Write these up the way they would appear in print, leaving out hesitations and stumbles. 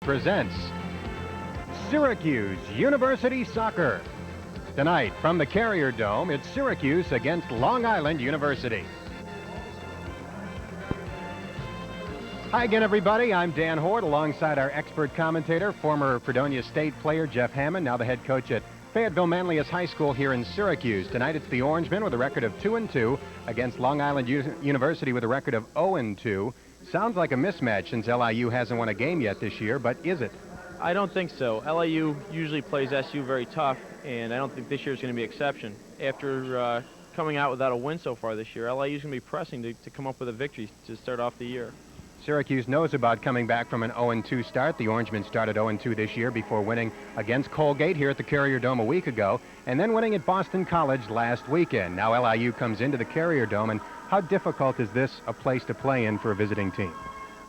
presents Syracuse University Soccer. Tonight from the Carrier Dome, it's Syracuse against Long Island University. Hi again, everybody. I'm Dan Hort alongside our expert commentator, former Fredonia State player Jeff Hammond, now the head coach at Fayetteville Manlius High School here in Syracuse. Tonight it's the Orangemen with a record of 2-2 against Long Island University with a record of 0-2. Sounds like a mismatch since LIU hasn't won a game yet this year, but is it? I don't think so. LIU usually plays SU very tough, and I don't think this year is going to be an exception. After coming out without a win so far this year, LIU is going to be pressing to come up with a victory to start off the year. Syracuse knows about coming back from an 0-2 start. The Orangemen started 0-2 this year before winning against Colgate here at the Carrier Dome a week ago, and then winning at Boston College last weekend. Now LIU comes into the Carrier Dome, and how difficult is this a place to play in for a visiting team?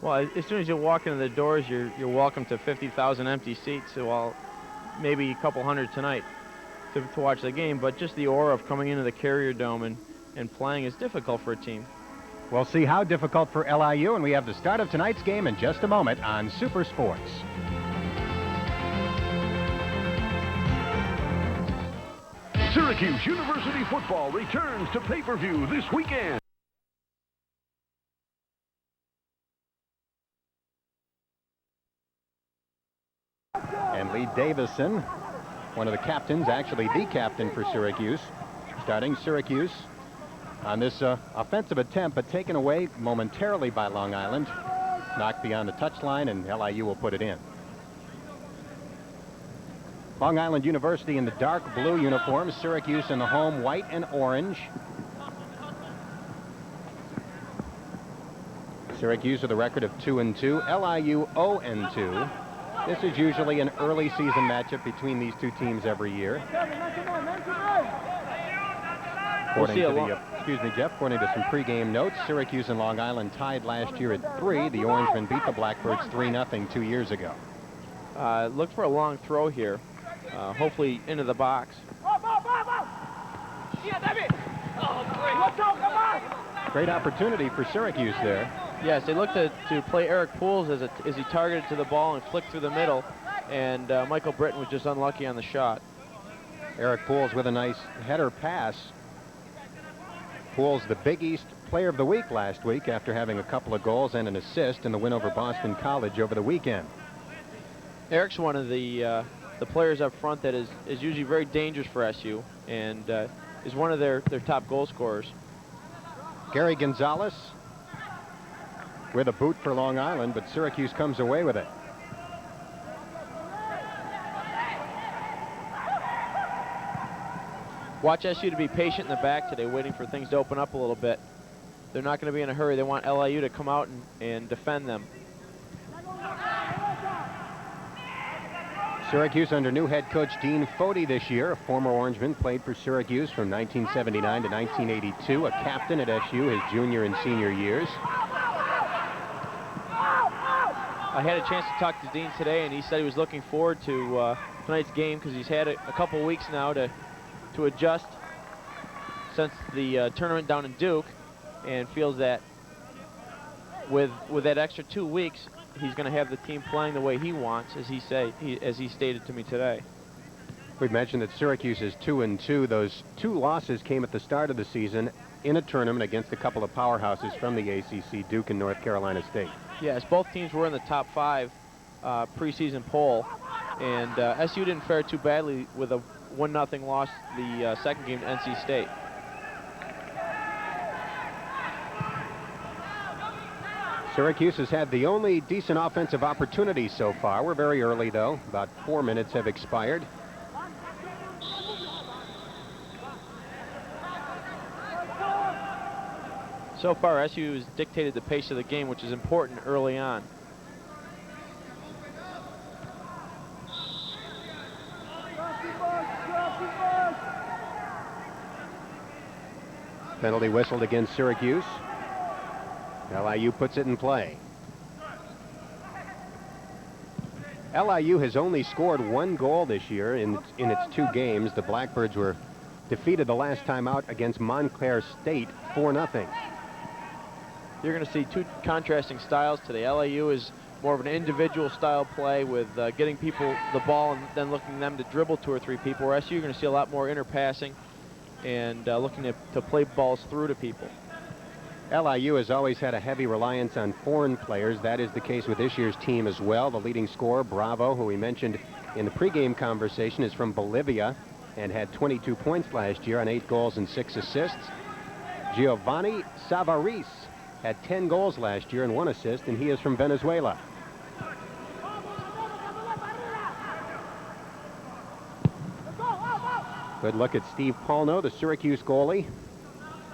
Well, as soon as you walk into the doors, you're welcome to 50,000 empty seats, so well, maybe a couple hundred tonight to watch the game, but just the aura of coming into the Carrier Dome and playing is difficult for a team. We'll see how difficult for LIU, and we have the start of tonight's game in just a moment on Super Sports. Syracuse University football returns to pay-per-view this weekend. And Lee Davison, one of the captains, actually the captain for Syracuse, starting Syracuse on this offensive attempt, but taken away momentarily by Long Island. Knocked beyond the touchline, and LIU will put it in. Long Island University in the dark blue uniforms, Syracuse in the home white and orange. Syracuse with a record of 2-2, LIU 0-2. This is usually an early season matchup between these two teams every year. According to the some pregame notes, Syracuse and Long Island tied last year at 3. The Orangemen beat the Blackbirds 3-0 2 years ago. Look for a long throw here, hopefully into the box. Great opportunity for Syracuse there. Yes, they looked to play Eric Pools as he targeted to the ball and flicked through the middle, and Michael Britton was just unlucky on the shot. Eric Pools with a nice header pass. Pools, the Big East Player of the Week last week after having a couple of goals and an assist in the win over Boston College over the weekend. Eric's one of the players up front that is usually very dangerous for SU and is one of their top goal scorers. Gary Gonzalez with a boot for Long Island, but Syracuse comes away with it. Watch SU to be patient in the back today, waiting for things to open up a little bit. They're not going to be in a hurry. They want LIU to come out and defend them. Syracuse under new head coach Dean Fody this year, a former Orangeman, played for Syracuse from 1979 to 1982, a captain at SU his junior and senior years. I had a chance to talk to Dean today, and he said he was looking forward to tonight's game because he's had a couple weeks now to adjust since the tournament down in Duke, and feels that with that extra 2 weeks, he's going to have the team playing the way he wants, as he stated to me today. We've mentioned that Syracuse is 2-2. Those 2 losses came at the start of the season in a tournament against a couple of powerhouses from the ACC, Duke and North Carolina State. Yes, both teams were in the top 5 preseason poll, and SU didn't fare too badly with a 1-0 loss the second game to NC State. Syracuse has had the only decent offensive opportunity so far. We're very early, though. About 4 minutes have expired. So far, SU has dictated the pace of the game, which is important early on. Penalty whistled against Syracuse. LIU puts it in play. LIU has only scored 1 goal this year in its 2 games. The Blackbirds were defeated the last time out against Montclair State 4-0. You're going to see 2 contrasting styles today. LIU is more of an individual style play with getting people the ball and then looking them to dribble 2 or 3 people, where SU you're going to see a lot more interpassing and looking to play balls through to people. LIU has always had a heavy reliance on foreign players. That is the case with this year's team as well. The leading scorer, Bravo, who we mentioned in the pregame conversation, is from Bolivia and had 22 points last year on 8 goals and 6 assists. Giovanni Savaris had 10 goals last year and 1 assist, and he is from Venezuela. Good look at Steve Paulno, the Syracuse goalie.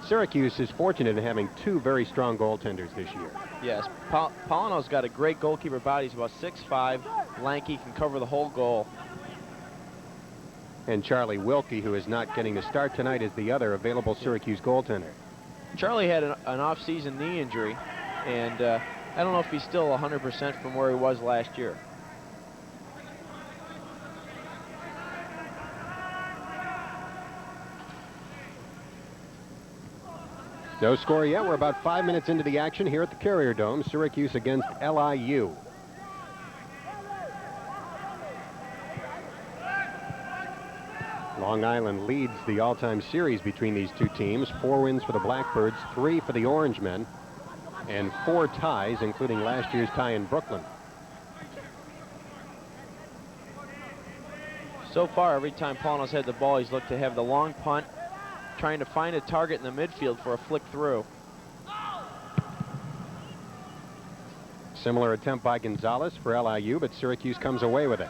Syracuse is fortunate in having 2 very strong goaltenders this year. Yes, Paulino's got a great goalkeeper body. He's about 6'5", lanky, can cover the whole goal. And Charlie Wilkie, who is not getting the start tonight, is the other available Syracuse goaltender. Charlie had an off-season knee injury, and I don't know if he's still 100% from where he was last year. No score yet. We're about 5 minutes into the action here at the Carrier Dome. Syracuse against LIU. Long Island leads the all-time series between these two teams. 4 wins for the Blackbirds, 3 for the Orangemen, and 4 ties, including last year's tie in Brooklyn. So far, every time Paulino's had the ball, he's looked to have the long punt, trying to find a target in the midfield for a flick through. Similar attempt by Gonzalez for LIU, but Syracuse comes away with it.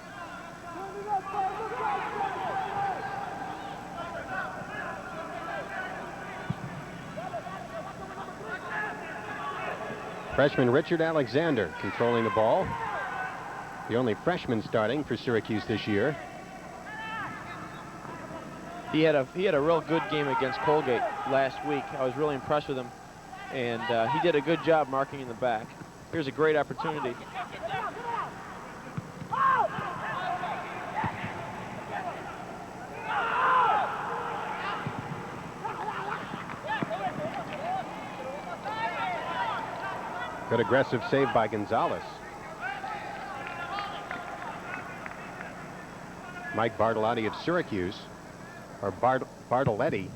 Freshman Richard Alexander controlling the ball. The only freshman starting for Syracuse this year. He had a real good game against Colgate last week. I was really impressed with him, and he did a good job marking in the back. Here's a great opportunity. Good aggressive save by Gonzalez. Mike Bartolotti of Syracuse, or Bartoletti,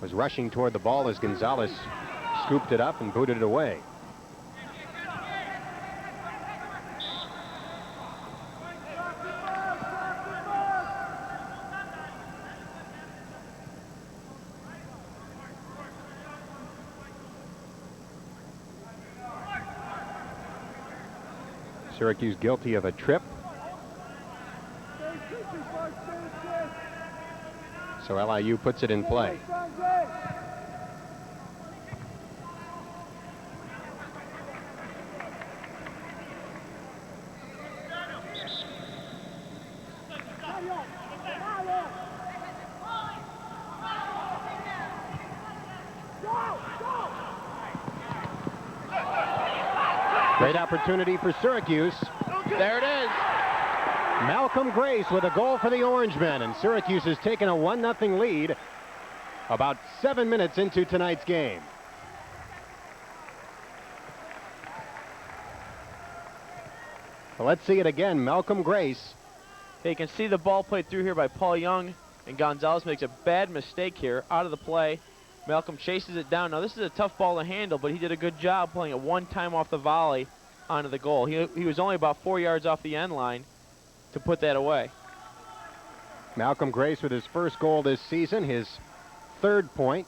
was rushing toward the ball as Gonzalez scooped it up and booted it away. Syracuse guilty of a trip. So LIU puts it in play. Great opportunity for Syracuse. There it is. Malcolm Grace with a goal for the Orangemen, and Syracuse has taken a 1-0 lead about 7 minutes into tonight's game. Well, let's see it again. Malcolm Grace. You can see the ball played through here by Paul Young, and Gonzalez makes a bad mistake here out of the play. Malcolm chases it down. Now, this is a tough ball to handle, but he did a good job playing it one time off the volley onto the goal. He was only about 4 yards off the end line to put that away. Malcolm Grace with his first goal this season, his 3rd point.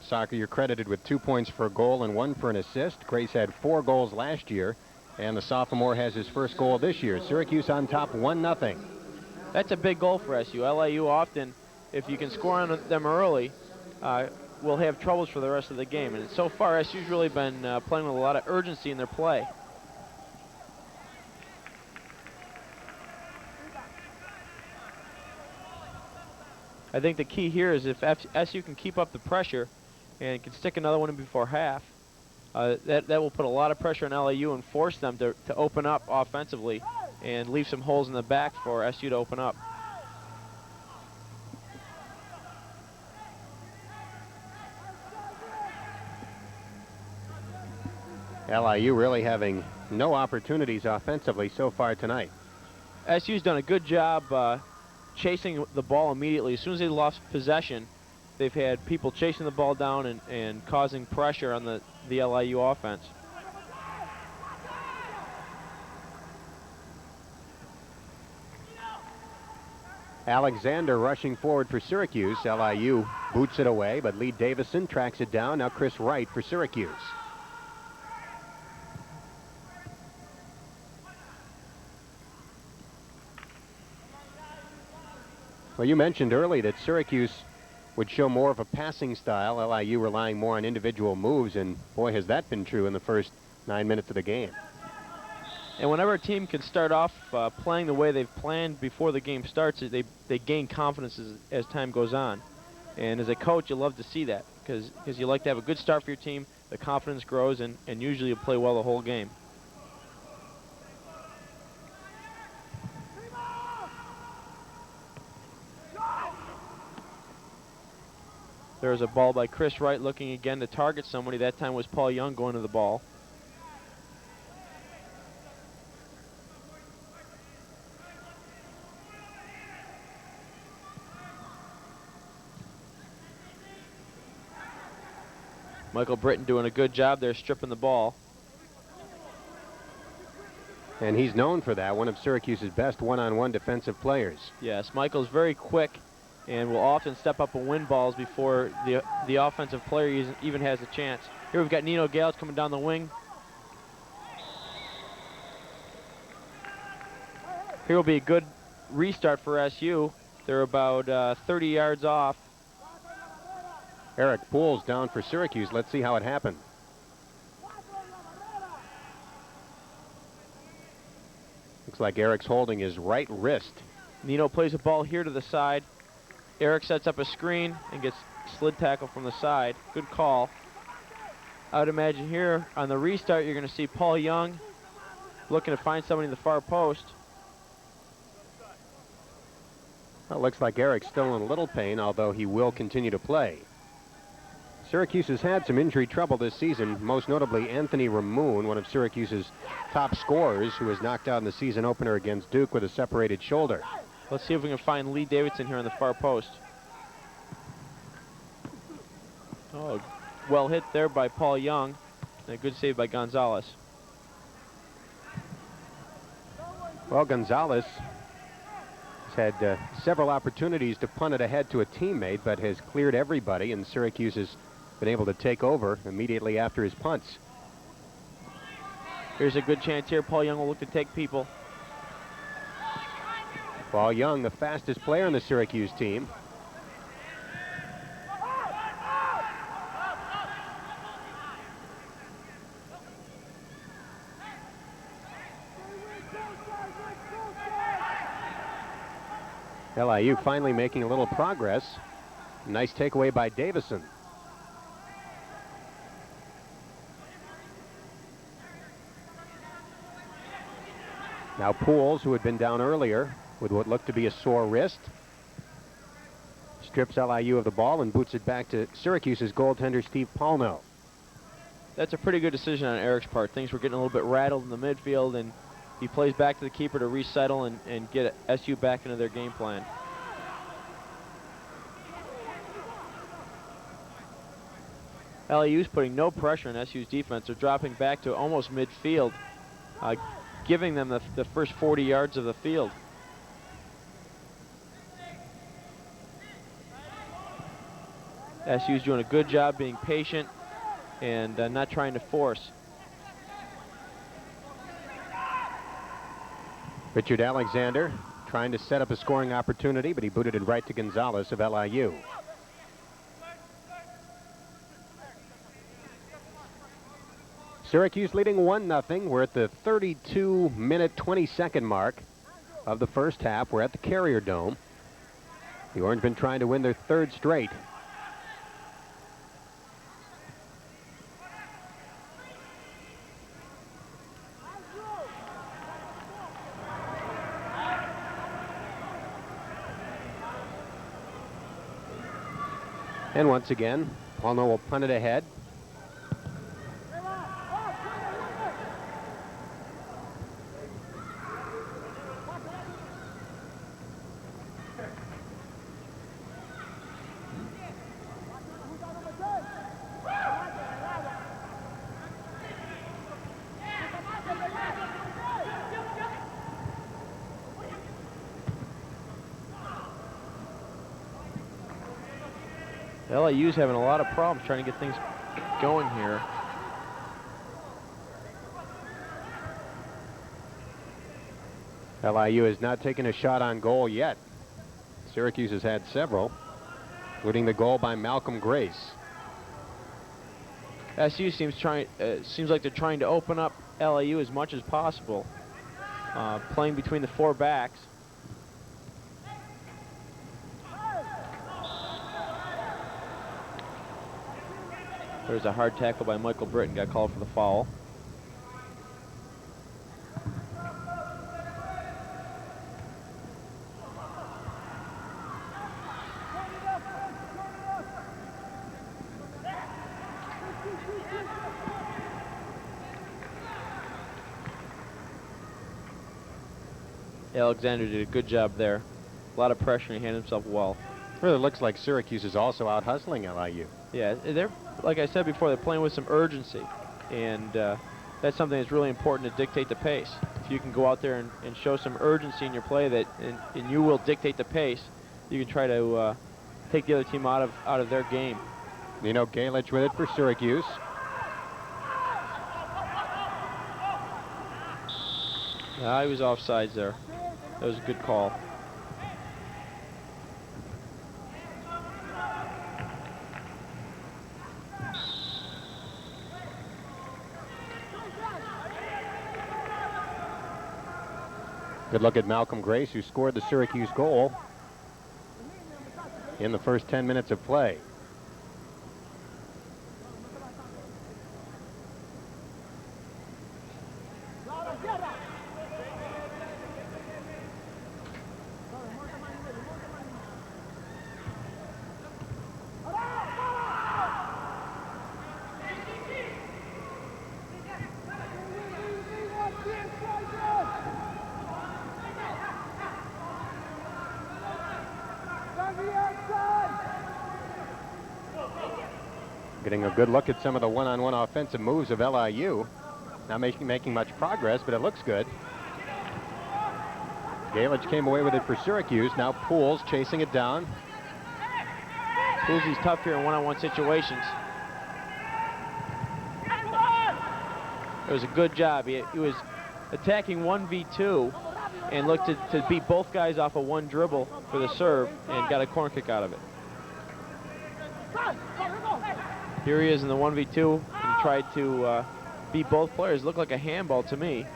Soccer, you're credited with 2 points for a goal and 1 for an assist. Grace had 4 goals last year, and the sophomore has his first goal this year. Syracuse on top 1-0. That's a big goal for SU. LIU often, if you can score on them early, will have troubles for the rest of the game. And so far, SU's really been playing with a lot of urgency in their play. I think the key here is if SU can keep up the pressure and can stick another one in before half, that will put a lot of pressure on LIU and force them to open up offensively and leave some holes in the back for SU to open up. LIU really having No opportunities offensively so far tonight. SU's done a good job chasing the ball immediately. As soon as they lost possession, they've had people chasing the ball down and causing pressure on the LIU offense. Alexander rushing forward for Syracuse. LIU boots it away, but Lee Davison tracks it down. Now Chris Wright for Syracuse. Well, you mentioned early that Syracuse would show more of a passing style, LIU relying more on individual moves, and boy, has that been true in the first 9 minutes of the game. And whenever a team can start off playing the way they've planned before the game starts, they gain confidence as time goes on. And as a coach, you love to see that because you like to have a good start for your team, the confidence grows, and usually you play well the whole game. There's a ball by Chris Wright looking again to target somebody. That time was Paul Young going to the ball. Michael Britton doing a good job there stripping the ball. And he's known for that, one of Syracuse's best one-on-one defensive players. Yes, Michael's very quick and will often step up and win balls before the offensive player even has a chance. Here we've got Nino Gales coming down the wing. Here will be a good restart for SU. They're about 30 yards off. Eric Pools down for Syracuse. Let's see how it happened. Looks like Eric's holding his right wrist. Nino plays a ball here to the side. Eric sets up a screen and gets slid tackle from the side. Good call. I would imagine here on the restart you're going to see Paul Young looking to find somebody in the far post. Well, looks like Eric's still in a little pain, although he will continue to play. Syracuse has had some injury trouble this season, most notably Anthony Ramoon, one of Syracuse's top scorers, who was knocked out in the season opener against Duke with a separated shoulder. Let's see if we can find Lee Davidson here on the far post. Oh, well hit there by Paul Young, and a good save by Gonzalez. Well, Gonzalez has had several opportunities to punt it ahead to a teammate, but has cleared everybody, and Syracuse has been able to take over immediately after his punts. Here's a good chance here. Paul Young will look to take people. Paul Young, the fastest player in the Syracuse team. LIU finally making a little progress. Nice takeaway by Davison. Now Pools, who had been down earlier with what looked to be a sore wrist, strips LIU of the ball and boots it back to Syracuse's goaltender Steve Paulno. That's a pretty good decision on Eric's part. Things were getting a little bit rattled in the midfield, and he plays back to the keeper to resettle and get SU back into their game plan. LIU's putting no pressure on SU's defense. They're dropping back to almost midfield, giving them the first 40 yards of the field. SU's doing a good job being patient and not trying to force. Richard Alexander trying to set up a scoring opportunity, but he booted it right to Gonzalez of LIU. Syracuse leading 1-0. We're at the 32-minute, 20-second mark of the first half. We're at the Carrier Dome. The Orangemen trying to win their third straight. And once again, Paulno will punt it ahead. LIU's having a lot of problems trying to get things going here. LIU has not taken a shot on goal yet. Syracuse has had several, including the goal by Malcolm Grace. SU seems like they're trying to open up LIU as much as possible, playing between the 4 backs. There's a hard tackle by Michael Britton, got called for the foul. Alexander did a good job there. A lot of pressure, and he handled himself well. Really looks like Syracuse is also out hustling LIU. Yeah, they're, like I said before, they're playing with some urgency, and that's something that's really important to dictate the pace. If you can go out there and show some urgency in your play, and you will dictate the pace, you can try to take the other team out of their game. Nino Galich with it for Syracuse. He was offsides there. That was a good call. Good look at Malcolm Grace, who scored the Syracuse goal in the first 10 minutes of play. Getting a good look at some of the one-on-one offensive moves of LIU. Not making much progress, but it looks good. Galich came away with it for Syracuse. Now Pools chasing it down. Pools is tough here in one-on-one situations. It was a good job. He was attacking 1v2 and looked to beat both guys off of one dribble for the serve and got a corner kick out of it. Here he is in the 1v2, and he tried to beat both players. Looked like a handball to me.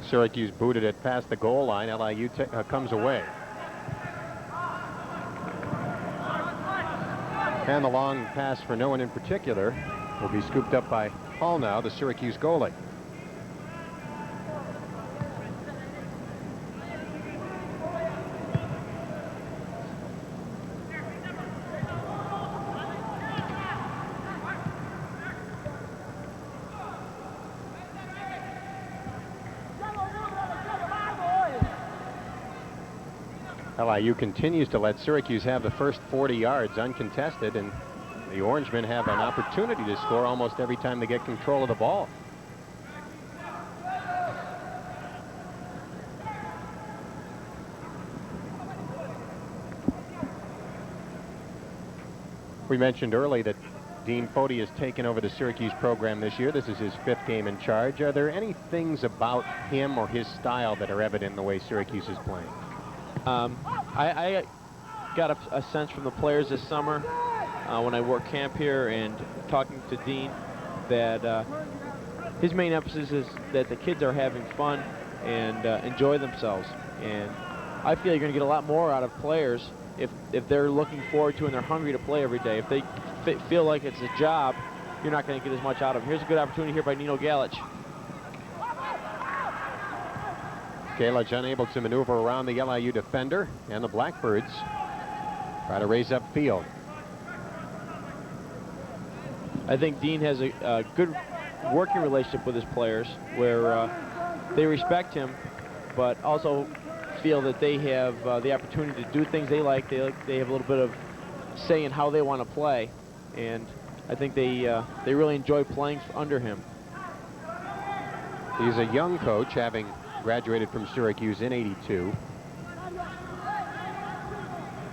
Syracuse booted it past the goal line. LIU comes away. And the long pass for no one in particular will be scooped up by Hall now, the Syracuse goalie. LIU continues to let Syracuse have the first 40 yards uncontested, and the Orangemen have an opportunity to score almost every time they get control of the ball. We mentioned early that Dean Foti has taken over the Syracuse program this year. This is his 5th game in charge. Are there any things about him or his style that are evident in the way Syracuse is playing? I got a sense from the players this summer when I worked camp here and talking to Dean that his main emphasis is that the kids are having fun and enjoy themselves. And I feel you're going to get a lot more out of players if they're looking forward to and they're hungry to play every day. If they feel like it's a job, you're not going to get as much out of them. Here's a good opportunity here by Nino Galich. Galich unable to maneuver around the LIU defender, and the Blackbirds try to raise up field. I think Dean has a good working relationship with his players where they respect him, but also feel that they have the opportunity to do things they like. They have a little bit of say in how they want to play, and I think they really enjoy playing under him. He's a young coach, having Graduated from Syracuse in '82.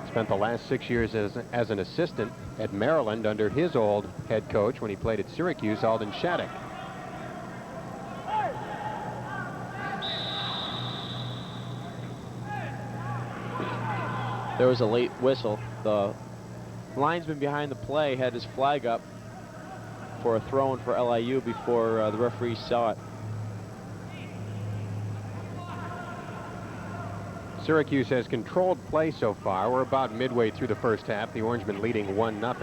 Spent the last 6 years as an assistant at Maryland under his old head coach when he played at Syracuse, Alden Shattuck. There was a late whistle. The linesman behind the play had his flag up for a throw-in for LIU before the referee saw it. Syracuse has controlled play so far. We're about midway through the first half. The Orangemen leading 1-0.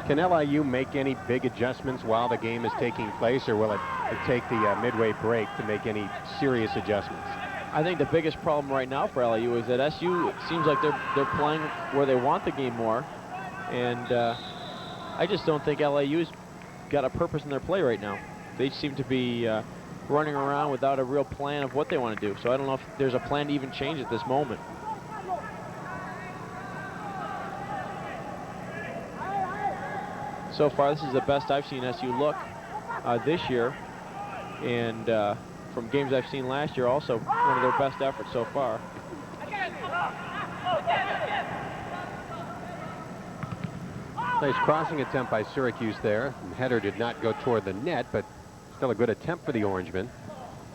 Can LIU make any big adjustments while the game is taking place, or will it take the midway break to make any serious adjustments? I think the biggest problem right now for LIU is that SU, it seems like they're playing where they want the game more, and I just don't think LIU's got a purpose in their play right now. They seem to be running around without a real plan of what they want to do. So I don't know if there's a plan to even change at this moment. So far, this is the best I've seen SU look this year, and from games I've seen last year, also one of their best efforts so far. Nice crossing attempt by Syracuse there. The header did not go toward the net, but still a good attempt for the Orangemen.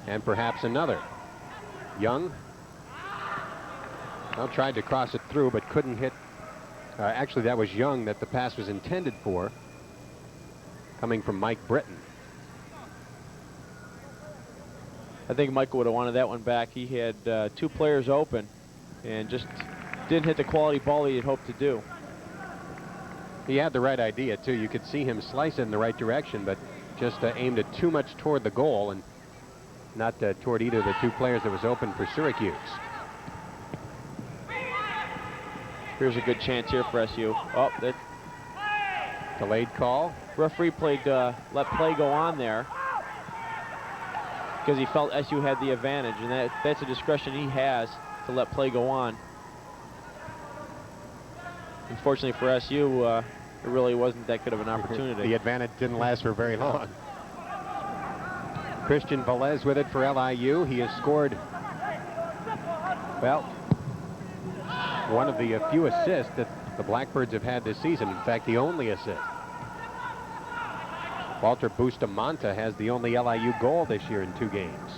And perhaps another. Young. Well, tried to cross it through, but couldn't hit. Actually, that was Young that the pass was intended for, coming from Mike Britton. I think Michael would have wanted that one back. He had two players open and just didn't hit the quality ball he had hoped to do. He had the right idea, too. You could see him slice it in the right direction, but just aimed it too much toward the goal and not toward either of the two players that was open for Syracuse. Here's a good chance here for SU. Oh, that delayed call. Referee let play go on there because he felt SU had the advantage, and that's a discretion he has to let play go on. Unfortunately for SU, it really wasn't that good of an opportunity. The advantage didn't last for very long. Christian Velez with it for LIU. He has scored, well, one of the few assists that the Blackbirds have had this season. In fact, the only assist. Walter Bustamante has the only LIU goal this year in 2 games.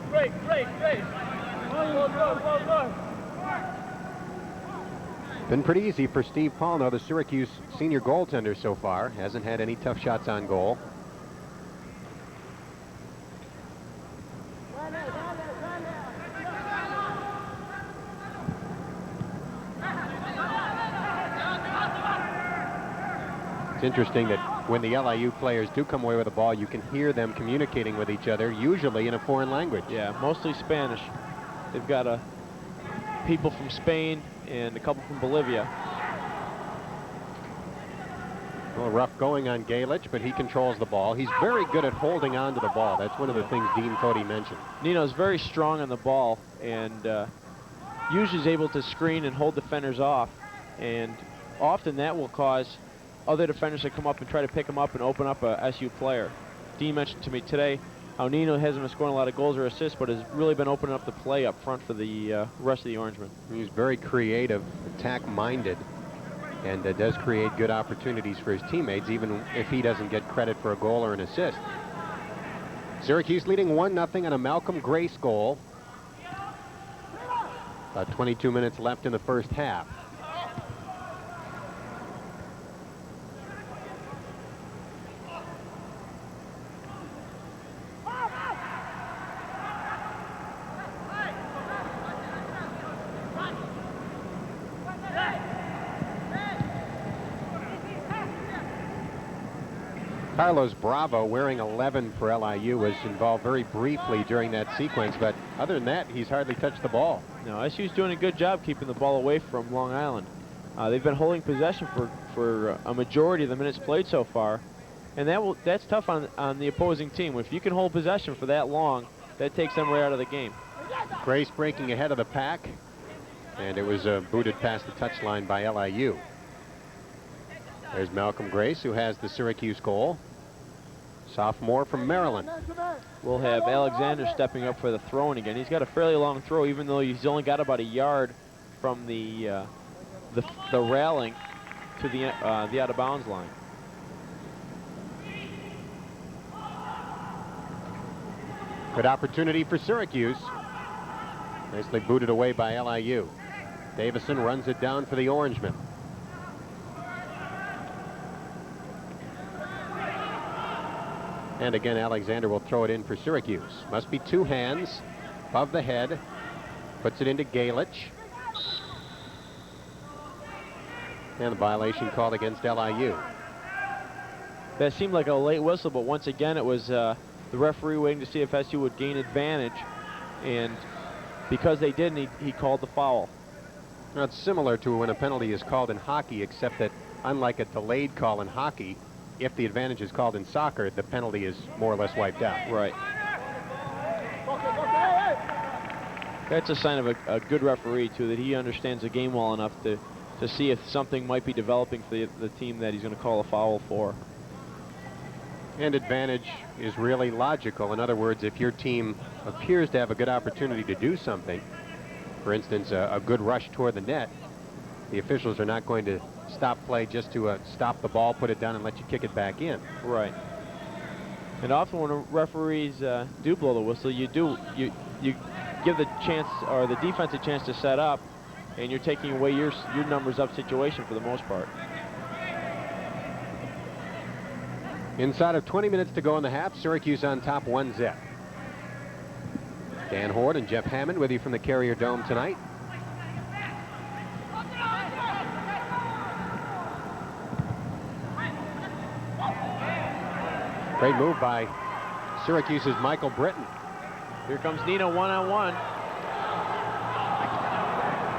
Great. Been pretty easy for Steve Paulno, the Syracuse senior goaltender so far. Hasn't had any tough shots on goal. It's interesting that when the LIU players do come away with the ball, you can hear them communicating with each other, usually in a foreign language. Yeah, mostly Spanish. They've got people from Spain and a couple from Bolivia. A little rough going on Galich, but he controls the ball. He's very good at holding on to the ball. That's one of the things Dean Cody mentioned. Nino's very strong on the ball and usually is able to screen and hold defenders off. And often that will cause other defenders to come up and try to pick him up and open up a SU player. Dean mentioned to me today how Nino hasn't been scoring a lot of goals or assists, but has really been opening up the play up front for the rest of the Orangemen. He's very creative, attack-minded, and does create good opportunities for his teammates, even if he doesn't get credit for a goal or an assist. Syracuse leading 1-0 on a Malcolm Grace goal. About 22 minutes left in the first half. Carlos Bravo, wearing 11 for LIU, was involved very briefly during that sequence, but other than that, he's hardly touched the ball. No, SU's doing a good job keeping the ball away from Long Island. They've been holding possession for a majority of the minutes played so far, and that's tough on the opposing team. If you can hold possession for that long, that takes them right out of the game. Grace breaking ahead of the pack. And it was booted past the touchline by LIU. There's Malcolm Grace, who has the Syracuse goal. Sophomore from Maryland. We'll have Alexander stepping up for the throwing again. He's got a fairly long throw, even though he's only got about a yard from the railing to the out of bounds line. Good opportunity for Syracuse. Nicely booted away by LIU. Davison runs it down for the Orangemen. And again, Alexander will throw it in for Syracuse. Must be two hands above the head. Puts it into Galich. And the violation called against LIU. That seemed like a late whistle, but once again it was the referee waiting to see if SU would gain advantage. And because they didn't, he called the foul. Now, it's similar to when a penalty is called in hockey, except that unlike a delayed call in hockey, if the advantage is called in soccer, the penalty is more or less wiped out. Right. That's a sign of a good referee, too, that he understands the game well enough to see if something might be developing for the team that he's going to call a foul for. And advantage is really logical. In other words, if your team appears to have a good opportunity to do something, for instance, a good rush toward the net, the officials are not going to stop play just to stop the ball, put it down, and let you kick it back in. Right. And often when referees do blow the whistle, you give the chance or the defense a chance to set up, and you're taking away your numbers up situation for the most part. Inside of 20 minutes to go in the half, Syracuse on top 1-0. Dan Hort and Jeff Hammond with you from the Carrier Dome tonight. Great move by Syracuse's Michael Britton. Here comes Nina one-on-one.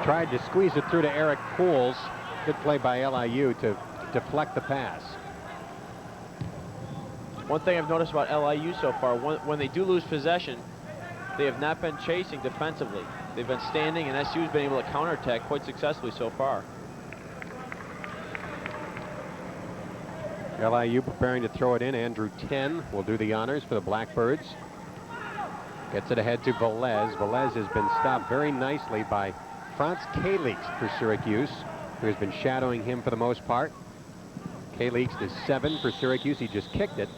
Tried to squeeze it through to Eric Pools. Good play by LIU to deflect the pass. One thing I've noticed about LIU so far, when they do lose possession, they have not been chasing defensively. They've been standing, and SU's been able to counterattack quite successfully so far. LIU preparing to throw it in. Andrew 10 will do the honors for the Blackbirds. Gets it ahead to Velez. Velez has been stopped very nicely by Franz Kalix for Syracuse, who has been shadowing him for the most part. Kalix is 7 for Syracuse. He just kicked it.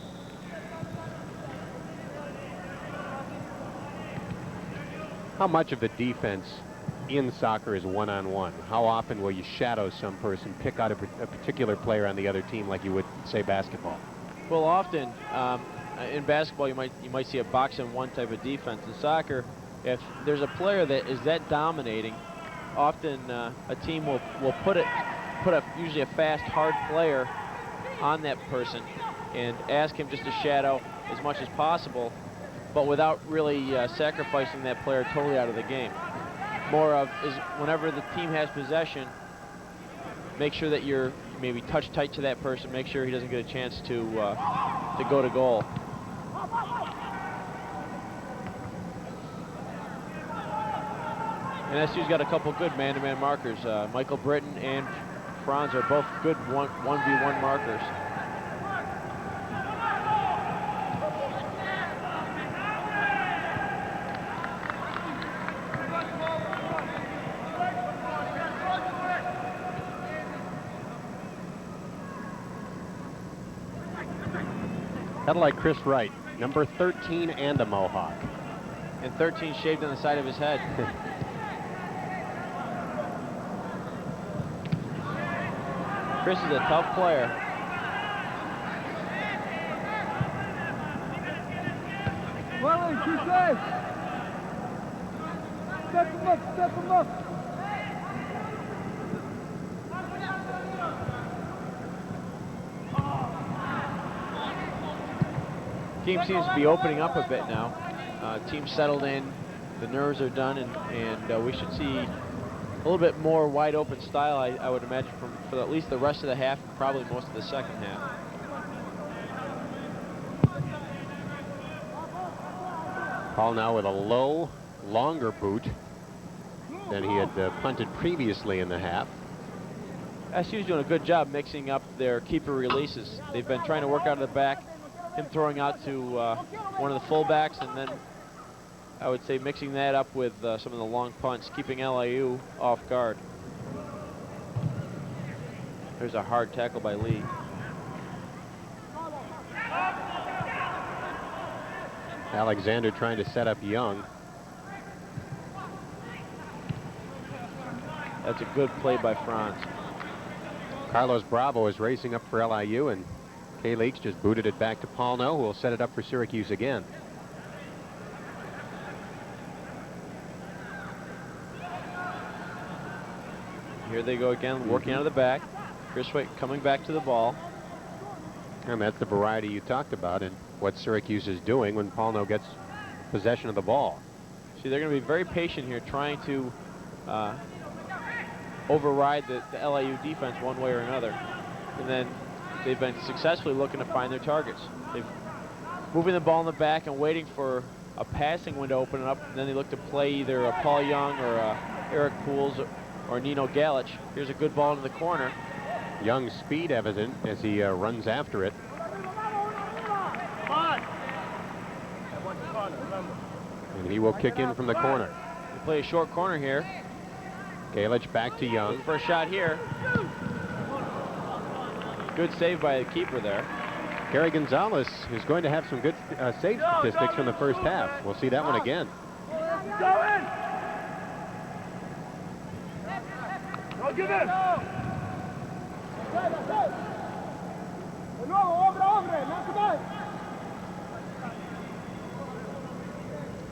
How much of the defense in soccer is one-on-one? How often will you shadow some person, pick out a particular player on the other team like you would, say, basketball? Well, often in basketball you might see a box-and-one type of defense. In soccer, if there's a player that is that dominating, often a team will put usually a fast, hard player on that person and ask him just to shadow as much as possible, but without really sacrificing that player totally out of the game. More of is whenever the team has possession, make sure that you're maybe touch tight to that person, make sure he doesn't get a chance to go to goal. And SU's got a couple good man-to-man markers. Michael Britton and Franz are both good 1v1 markers. Kind of like Chris Wright, number 13 and a Mohawk. And 13 shaved on the side of his head. Chris is a tough player. Willie, keep safe. Step him up, step him up. Team seems to be opening up a bit now. Team settled in, the nerves are done, and we should see a little bit more wide open style, I would imagine, for at least the rest of the half, probably most of the second half. Paul now with a low, longer boot. than he had punted previously in the half. SU's doing a good job mixing up their keeper releases. They've been trying to work out of the back, him throwing out to one of the fullbacks, and then I would say mixing that up with some of the long punts, keeping LIU off guard. There's a hard tackle by Lee. Alexander trying to set up Young. That's a good play by Franz. Carlos Bravo is racing up for LIU, and Kay Leaks just booted it back to Paulno, who will set it up for Syracuse again. Here they go again, working out of the back. Chris Waite coming back to the ball. And that's the variety you talked about and what Syracuse is doing when Paulno gets possession of the ball. See, they're going to be very patient here, trying to override the LIU defense one way or another. And then they've been successfully looking to find their targets. They've moving the ball in the back and waiting for a passing window to open up, and then they look to play either a Paul Young or Eric Pools or Nino Galich. Here's a good ball into the corner. Young's speed evident as he runs after it. And he will kick in from the corner. They play a short corner here. Galich back to Young. Looking for a shot here. Good save by the keeper there. Gary Gonzalez is going to have some good save statistics from the first half. We'll see that one again. Go in! Go get it!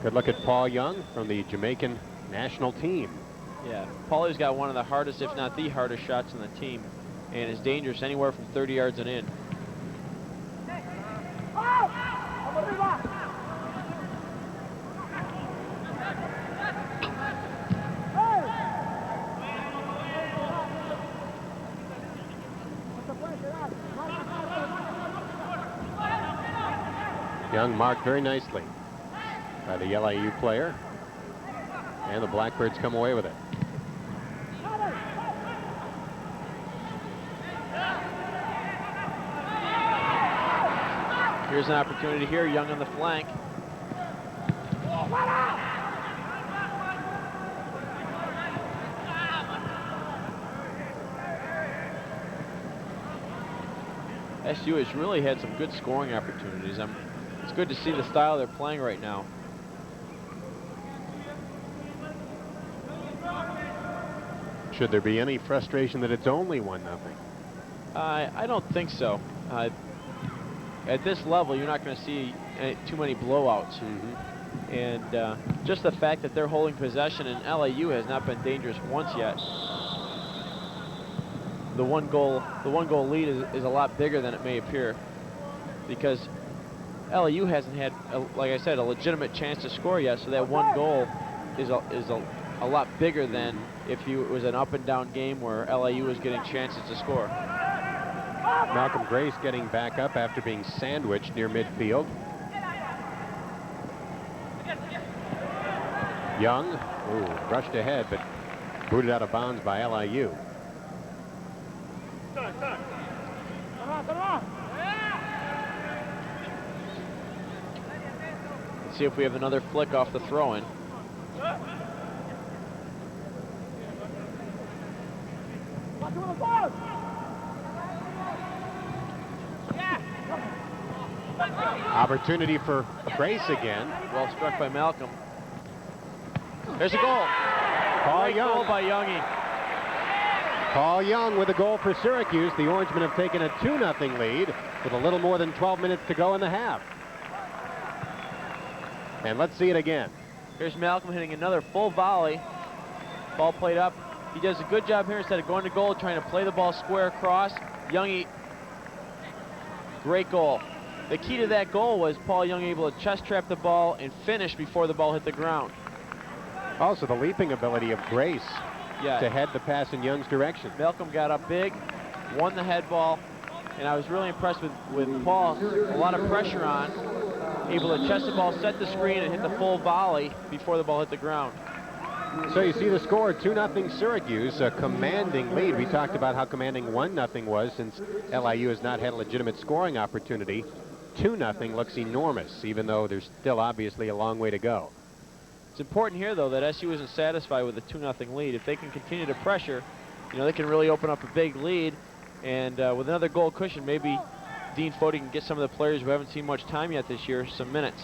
Good look at Paul Young from the Jamaican national team. Yeah, Paulie's got one of the hardest, if not the hardest, shots on the team, and is dangerous anywhere from 30 yards and in. Young marked very nicely by the LIU player, and the Blackbirds come away with it. Here's an opportunity here, Young on the flank. SU has really had some good scoring opportunities. It's good to see the style they're playing right now. Should there be any frustration that it's only 1-0? I don't think so. At this level, you're not going to see too many blowouts. And just the fact that they're holding possession and LIU has not been dangerous once yet. The one goal lead is a lot bigger than it may appear, because LIU hasn't had, like I said, a legitimate chance to score yet. So that one goal is a lot bigger than if it was an up and down game where LIU was getting chances to score. Malcolm Grace getting back up after being sandwiched near midfield. Young, rushed ahead, but booted out of bounds by LIU. Let's see if we have another flick off the throw-in. Opportunity for Grace again. Well struck by Malcolm. There's a goal. Paul Young. Goal by Youngie. Paul Young with a goal for Syracuse. The Orangemen have taken a 2-0 lead with a little more than 12 minutes to go in the half. And let's see it again. Here's Malcolm hitting another full volley. Ball played up. He does a good job here instead of going to goal, trying to play the ball square across. Youngie, great goal. The key to that goal was Paul Young able to chest trap the ball and finish before the ball hit the ground. Also the leaping ability of Grace Yeah. to head the pass in Young's direction. Malcolm got up big, won the head ball, and I was really impressed with Paul. A lot of pressure on, able to chest the ball, set the screen, and hit the full volley before the ball hit the ground. So you see the score, 2-0 Syracuse, a commanding lead. We talked about how commanding 1-0 was since LIU has not had a legitimate scoring opportunity. 2-0 looks enormous, even though there's still obviously a long way to go. It's important here, though, that SU isn't satisfied with a 2-0 lead. If they can continue to pressure, you know, they can really open up a big lead. And with another goal cushion, maybe Dean Fody can get some of the players who haven't seen much time yet this year some minutes.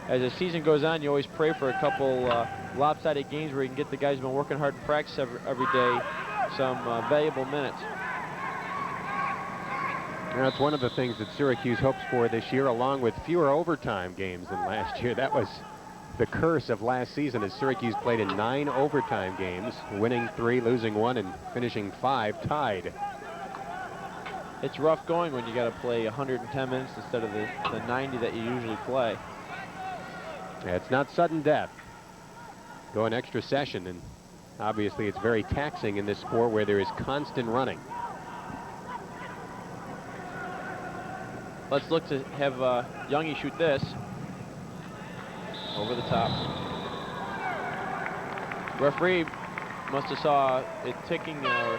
As the season goes on, you always pray for a couple lopsided games where you can get the guys who've been working hard in practice every day some valuable minutes. That's one of the things that Syracuse hopes for this year, along with fewer overtime games than last year. That was the curse of last season, as Syracuse played in 9 overtime games, winning 3, losing 1, and finishing 5 tied. It's rough going when you got to play 110 minutes instead of the 90 that you usually play. It's not sudden death. Go an extra session, and obviously it's very taxing in this sport where there is constant running. Let's look to have Youngie shoot this over the top. Referee must have saw it ticking or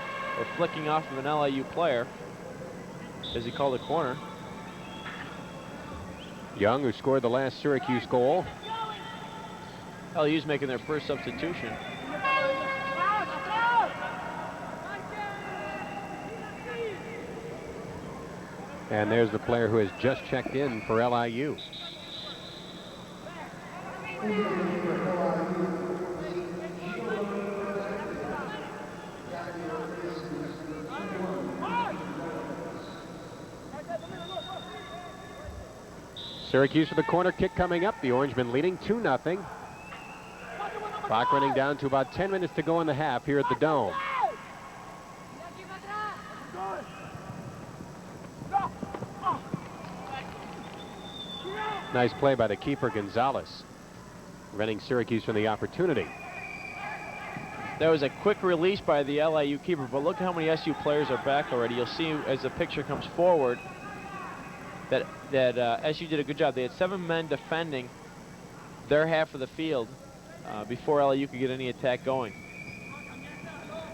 flicking off of an LIU player as he called a corner. Young, who scored the last Syracuse goal. LIU's making their first substitution. And there's the player who has just checked in for LIU. Syracuse with a corner kick coming up. The Orangemen leading 2-0. Clock running down to about 10 minutes to go in the half here at the Dome. Nice play by the keeper, Gonzalez, preventing Syracuse from the opportunity. That was a quick release by the LIU keeper, but look how many SU players are back already. You'll see as the picture comes forward that SU did a good job. They had 7 men defending their half of the field before LIU could get any attack going.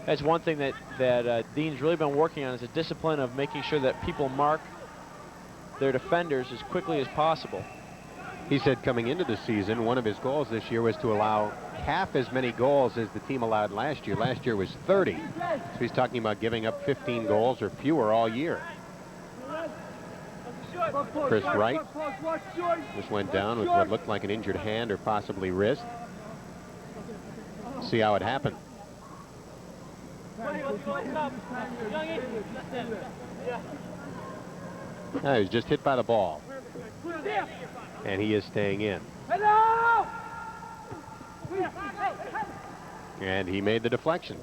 That's one thing that Dean's really been working on, is a discipline of making sure that people mark their defenders as quickly as possible. He said coming into the season, one of his goals this year was to allow half as many goals as the team allowed last year. Last year was 30. So he's talking about giving up 15 goals or fewer all year. Chris Wright just went down with what looked like an injured hand or possibly wrist. See how it happened. He was just hit by the ball. And he is staying in. And he made the deflection.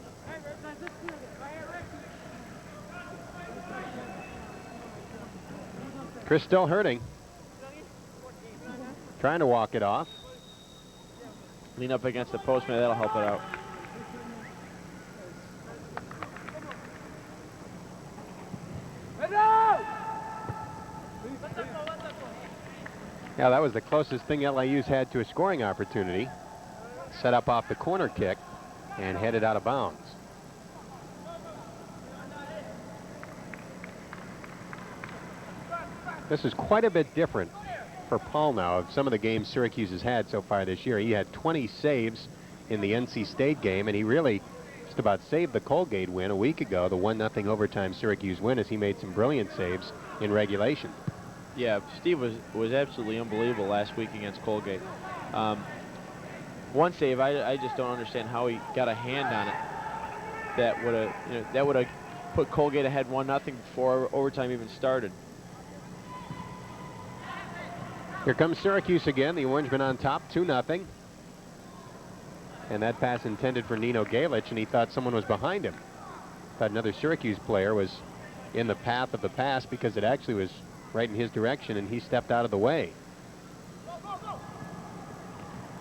Chris still hurting. Trying to walk it off. Lean up against the post, man, that'll help it out. Yeah, that was the closest thing LIU's had to a scoring opportunity. Set up off the corner kick and headed out of bounds. This is quite a bit different for Paul now of some of the games Syracuse has had so far this year. He had 20 saves in the NC State game, and he really just about saved the Colgate win a week ago, the 1-0 overtime Syracuse win, as he made some brilliant saves in regulation. Yeah, Steve was absolutely unbelievable last week against Colgate. One save, I just don't understand how he got a hand on it. That would have put Colgate ahead 1-0 before overtime even started. Here comes Syracuse again. The Orangemen on top, 2-0. And that pass intended for Nino Galich, and he thought someone was behind him. Thought another Syracuse player was in the path of the pass because it actually was right in his direction, and he stepped out of the way.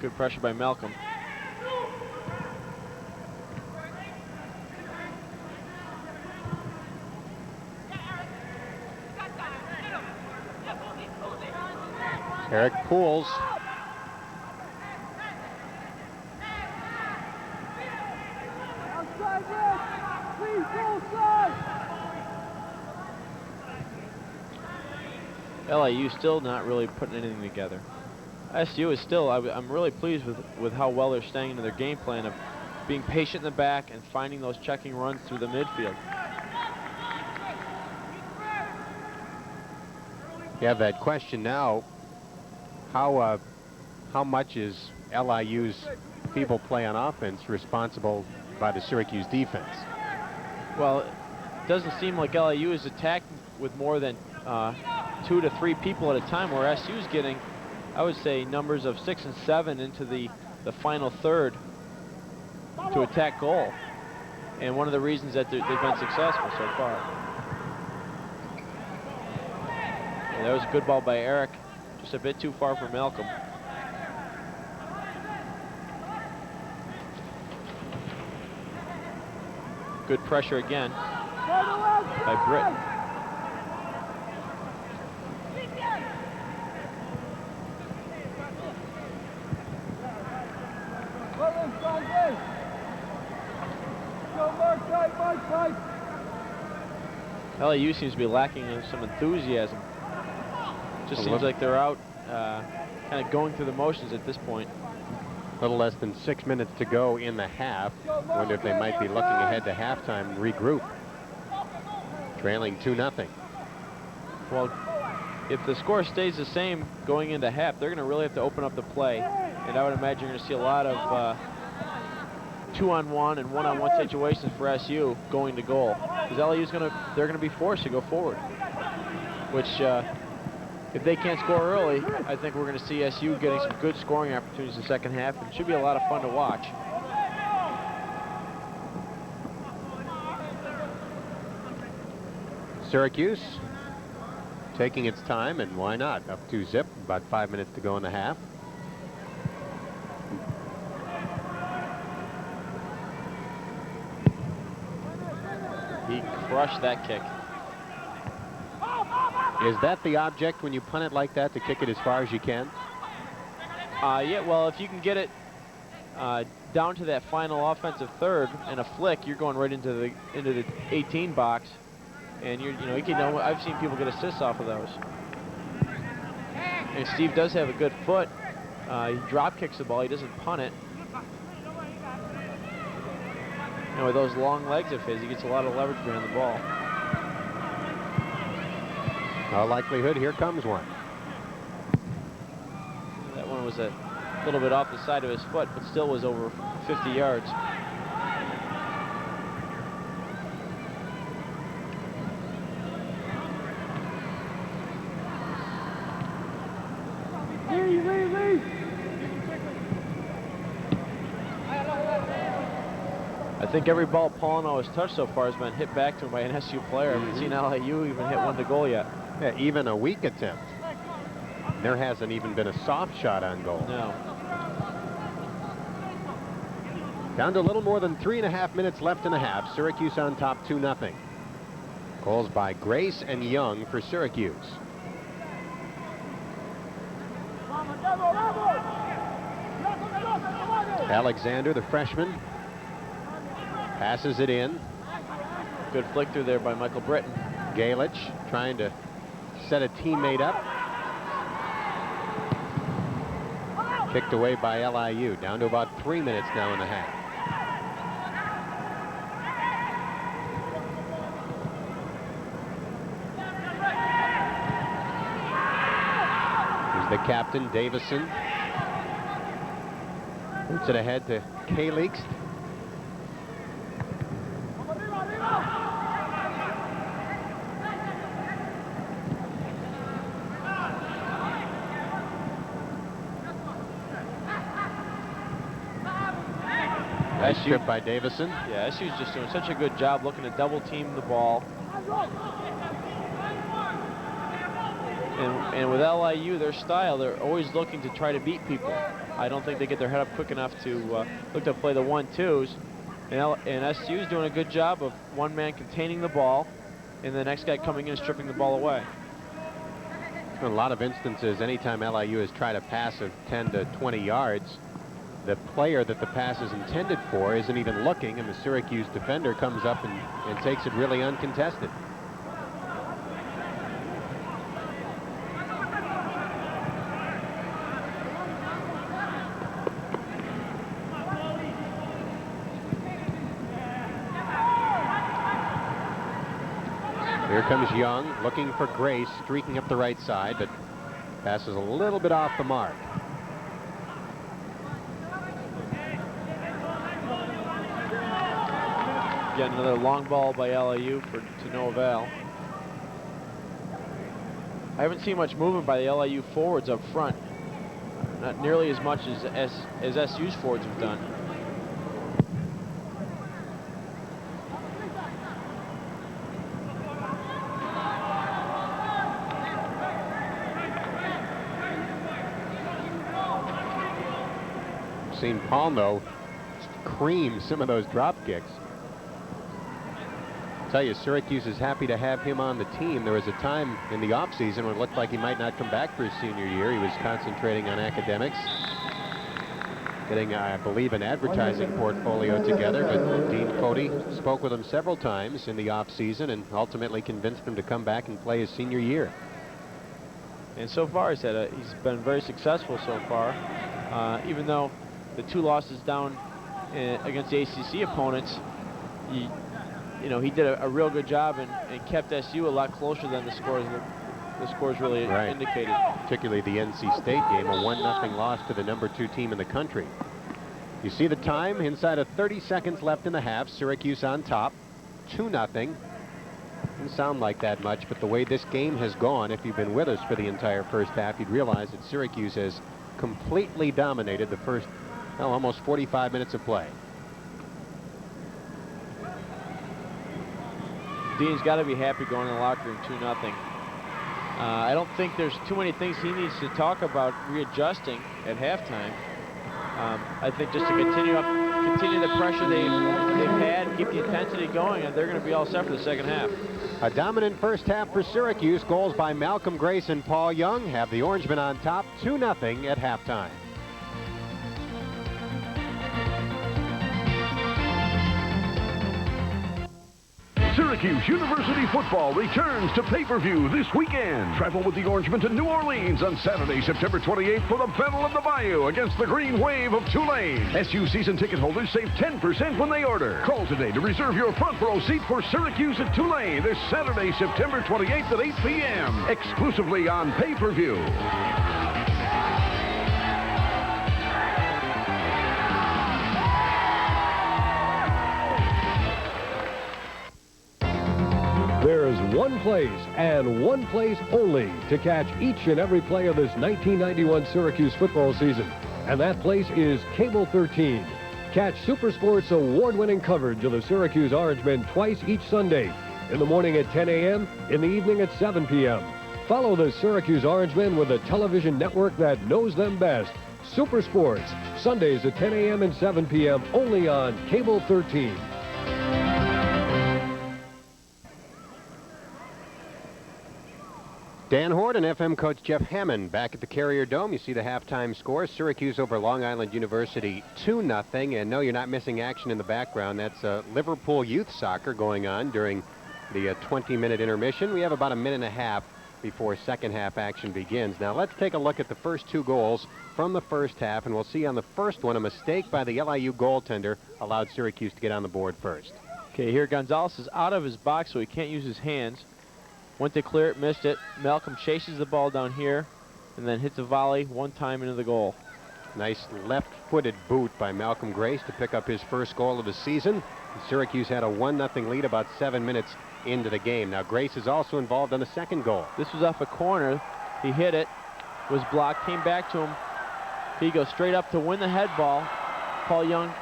Good pressure by Malcolm. Eric Pools LIU still not really putting anything together. SU is still, I'm really pleased with how well they're staying into their game plan of being patient in the back and finding those checking runs through the midfield. You have that question now, how much is LIU's feeble play on offense responsible by the Syracuse defense? Well, it doesn't seem like LIU is attacked with more than 2 to 3 people at a time, where SU's getting, I would say, numbers of 6 and 7 into the final third to attack goal. And one of the reasons that they've been successful so far. And that was a good ball by Eric, just a bit too far for Malcolm. Good pressure again by Britton. LIU seems to be lacking in some enthusiasm. Just seems like they're out kind of going through the motions at this point. A little less than 6 minutes to go in the half. Wonder if they might be looking ahead to halftime and regroup. Trailing 2-0. Well, if the score stays the same going into half, they're going to really have to open up the play. And I would imagine you're going to see a lot of 2-on-1 and 1-on-1 situations for SU going to goal. Because LIU's they're going to be forced to go forward. Which, if they can't score early, I think we're going to see SU getting some good scoring opportunities in the second half. And it should be a lot of fun to watch. Syracuse taking its time, and why not? Up 2-0, about 5 minutes to go in the half. He crushed that kick. Is that the object when you punt it like that, to kick it as far as you can? Yeah, well, if you can get it down to that final offensive third and a flick, you're going right into the 18 box, and you can. I've seen people get assists off of those. And Steve does have a good foot. He drop kicks the ball. He doesn't punt it. And with those long legs of his, he gets a lot of leverage behind the ball. No likelihood, here comes one. That one was a little bit off the side of his foot, but still was over 50 yards. I think every ball Paulino has touched so far has been hit back to him by an SU player. I haven't seen LIU even hit one to goal yet. Yeah, even a weak attempt. There hasn't even been a soft shot on goal. No. Down to a little more than 3.5 minutes left in the half. Syracuse on top 2-0. Goals by Grace and Young for Syracuse. Alexander, the freshman, passes it in. Good flick through there by Michael Britton. Galich trying to set a teammate up. Kicked away by LIU. Down to about 3 minutes now in the half. Here's the captain, Davison. Puts it ahead to K-Leaks. Nice strip by Davison. Yeah, SU's just doing such a good job looking to double team the ball. And with LIU, their style, they're always looking to try to beat people. I don't think they get their head up quick enough to look to play the 1-2s. And SU's doing a good job of one man containing the ball and the next guy coming in and stripping the ball away. In a lot of instances, anytime LIU has tried a pass of 10 to 20 yards, the player that the pass is intended for isn't even looking, and the Syracuse defender comes up and takes it really uncontested. Here comes Young, looking for Grace, streaking up the right side, but passes a little bit off the mark. Again, another long ball by LIU to no avail. I haven't seen much movement by the LIU forwards up front. Not nearly as much as SU's forwards have done. Seen Palmo cream some of those drop kicks. I'll tell you, Syracuse is happy to have him on the team. There was a time in the offseason when it looked like he might not come back for his senior year. He was concentrating on academics, getting, I believe, an advertising portfolio together. But Dean Cody spoke with him several times in the offseason and ultimately convinced him to come back and play his senior year. And so far, he's been very successful so far, even though the 2 losses down against the ACC opponents, you know, he did a real good job and kept SU a lot closer than the scores really indicated. Particularly the NC State game, a 1-0 loss to the #2 team in the country. You see the time, inside of 30 seconds left in the half. Syracuse on top, 2-0. Doesn't sound like that much, but the way this game has gone, if you've been with us for the entire first half, you'd realize that Syracuse has completely dominated the first, well, almost 45 minutes of play. Dean's got to be happy going in the locker room 2-0. I don't think there's too many things he needs to talk about readjusting at halftime. I think just to continue the pressure they've had, keep the intensity going, and they're going to be all set for the second half. A dominant first half for Syracuse. Goals by Malcolm Grace and Paul Young have the Orangemen on top, 2-0 at halftime. Syracuse University football returns to pay-per-view this weekend. Travel with the Orangemen to New Orleans on Saturday, September 28th for the Battle of the Bayou against the Green Wave of Tulane. SU season ticket holders save 10% when they order. Call today to reserve your front row seat for Syracuse at Tulane this Saturday, September 28th at 8 p.m. exclusively on pay-per-view. There's one place and one place only to catch each and every play of this 1991 Syracuse football season, and that place is Cable 13. Catch Supersports' award-winning coverage of the Syracuse Orangemen twice each Sunday, in the morning at 10 a.m., in the evening at 7 p.m. Follow the Syracuse Orangemen with a television network that knows them best. Supersports, Sundays at 10 a.m. and 7 p.m. only on Cable 13. Dan Hort and FM coach Jeff Hammond back at the Carrier Dome. You see the halftime score. Syracuse over Long Island University 2-0. And no, you're not missing action in the background. That's Liverpool youth soccer going on during the 20-minute intermission. We have about a minute and a half before second half action begins. Now let's take a look at the first 2 goals from the first half, and we'll see on the first one a mistake by the LIU goaltender allowed Syracuse to get on the board first. Okay, here Gonzalez is out of his box, so he can't use his hands. Went to clear it, missed it. Malcolm chases the ball down here and then hits a volley one time into the goal. Nice left-footed boot by Malcolm Grace to pick up his first goal of the season. Syracuse had a 1-0 lead about 7 minutes into the game. Now Grace is also involved on the second goal. This was off a corner. He hit it, was blocked, came back to him. He goes straight up to win the head ball. Paul Young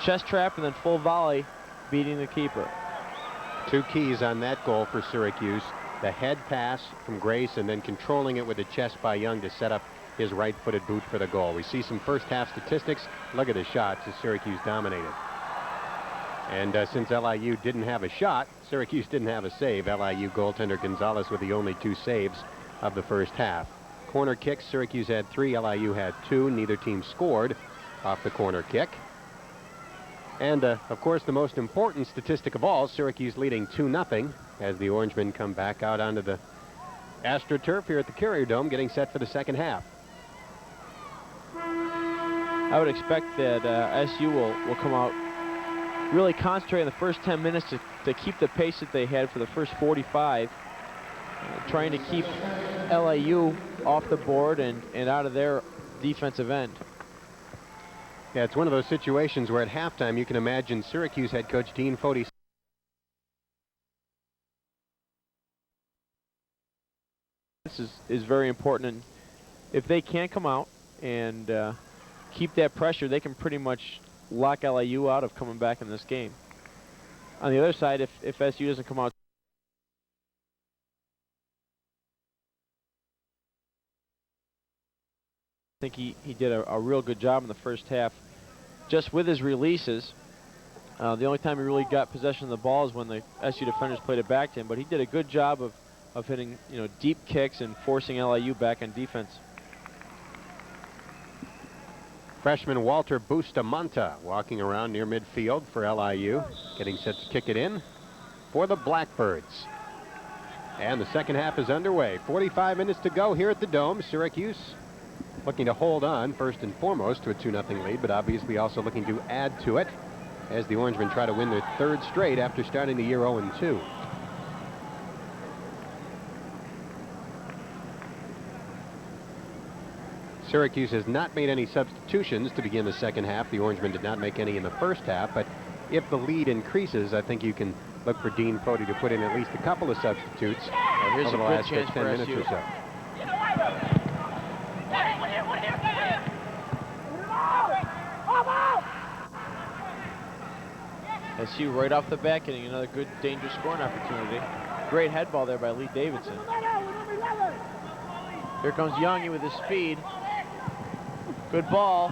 chest trap and then full volley, beating the keeper. 2 keys on that goal for Syracuse. The head pass from Grace and then controlling it with the chest by Young to set up his right-footed boot for the goal. We see some first half statistics. Look at the shots as Syracuse dominated. And since LIU didn't have a shot, Syracuse didn't have a save. LIU goaltender Gonzalez with the only 2 saves of the first half. corner kicks. Syracuse had 3, LIU had 2. Neither team scored off the corner kick. And, of course, the most important statistic of all, Syracuse leading 2-0 as the Orangemen come back out onto the AstroTurf here at the Carrier Dome, getting set for the second half. I would expect that SU will come out, really concentrate in the first 10 minutes to keep the pace that they had for the first 45, trying to keep LIU off the board and out of their defensive end. Yeah, it's one of those situations where at halftime you can imagine Syracuse head coach Dean Fody This is very important, and if they can't come out and keep that pressure, they can pretty much lock LIU out of coming back in this game. On the other side, if SU doesn't come out, I think he did a real good job in the first half just with his releases. The only time he really got possession of the ball is when the SU defenders played it back to him, but he did a good job of hitting, you know, deep kicks and forcing LIU back on defense. freshman Walter Bustamante walking around near midfield for LIU, getting set to kick it in for the Blackbirds. And the second half is underway. 45 minutes to go here at the Dome. Syracuse looking to hold on first and foremost to a 2-0 lead, but obviously also looking to add to it as the Orangemen try to win their 3rd straight after starting the year 0-2. Syracuse has not made any substitutions to begin the second half. The Orangemen did not make any in the first half, but if the lead increases, I think you can look for Dean Fody to put in at least a couple of substitutes Here's over the a good last chance 10 for minutes SU. or so. SU right off the bat getting another good dangerous scoring opportunity. Great head ball there by Lee Davidson. Here comes Youngie with his speed. Good ball.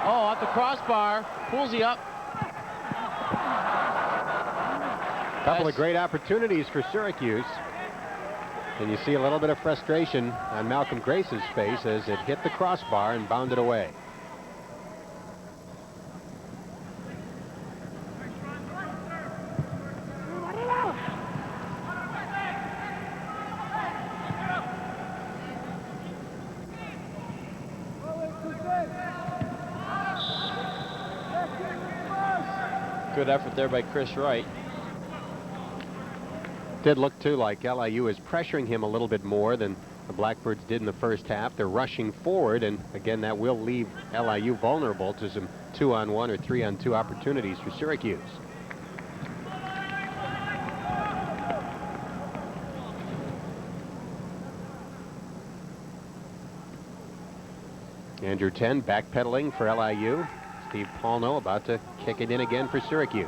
Oh, off the crossbar. Pulls he up. Couple of great opportunities for Syracuse. And you see a little bit of frustration on Malcolm Grace's face as it hit the crossbar and bounded away. Good effort there by Chris Wright. Did look too like LIU is pressuring him a little bit more than the Blackbirds did in the first half. They're rushing forward, and again that will leave LIU vulnerable to some 2-on-1 or 3-on-2 opportunities for Syracuse. Andrew 10 backpedaling for LIU. Steve Paulno about to kick it in again for Syracuse.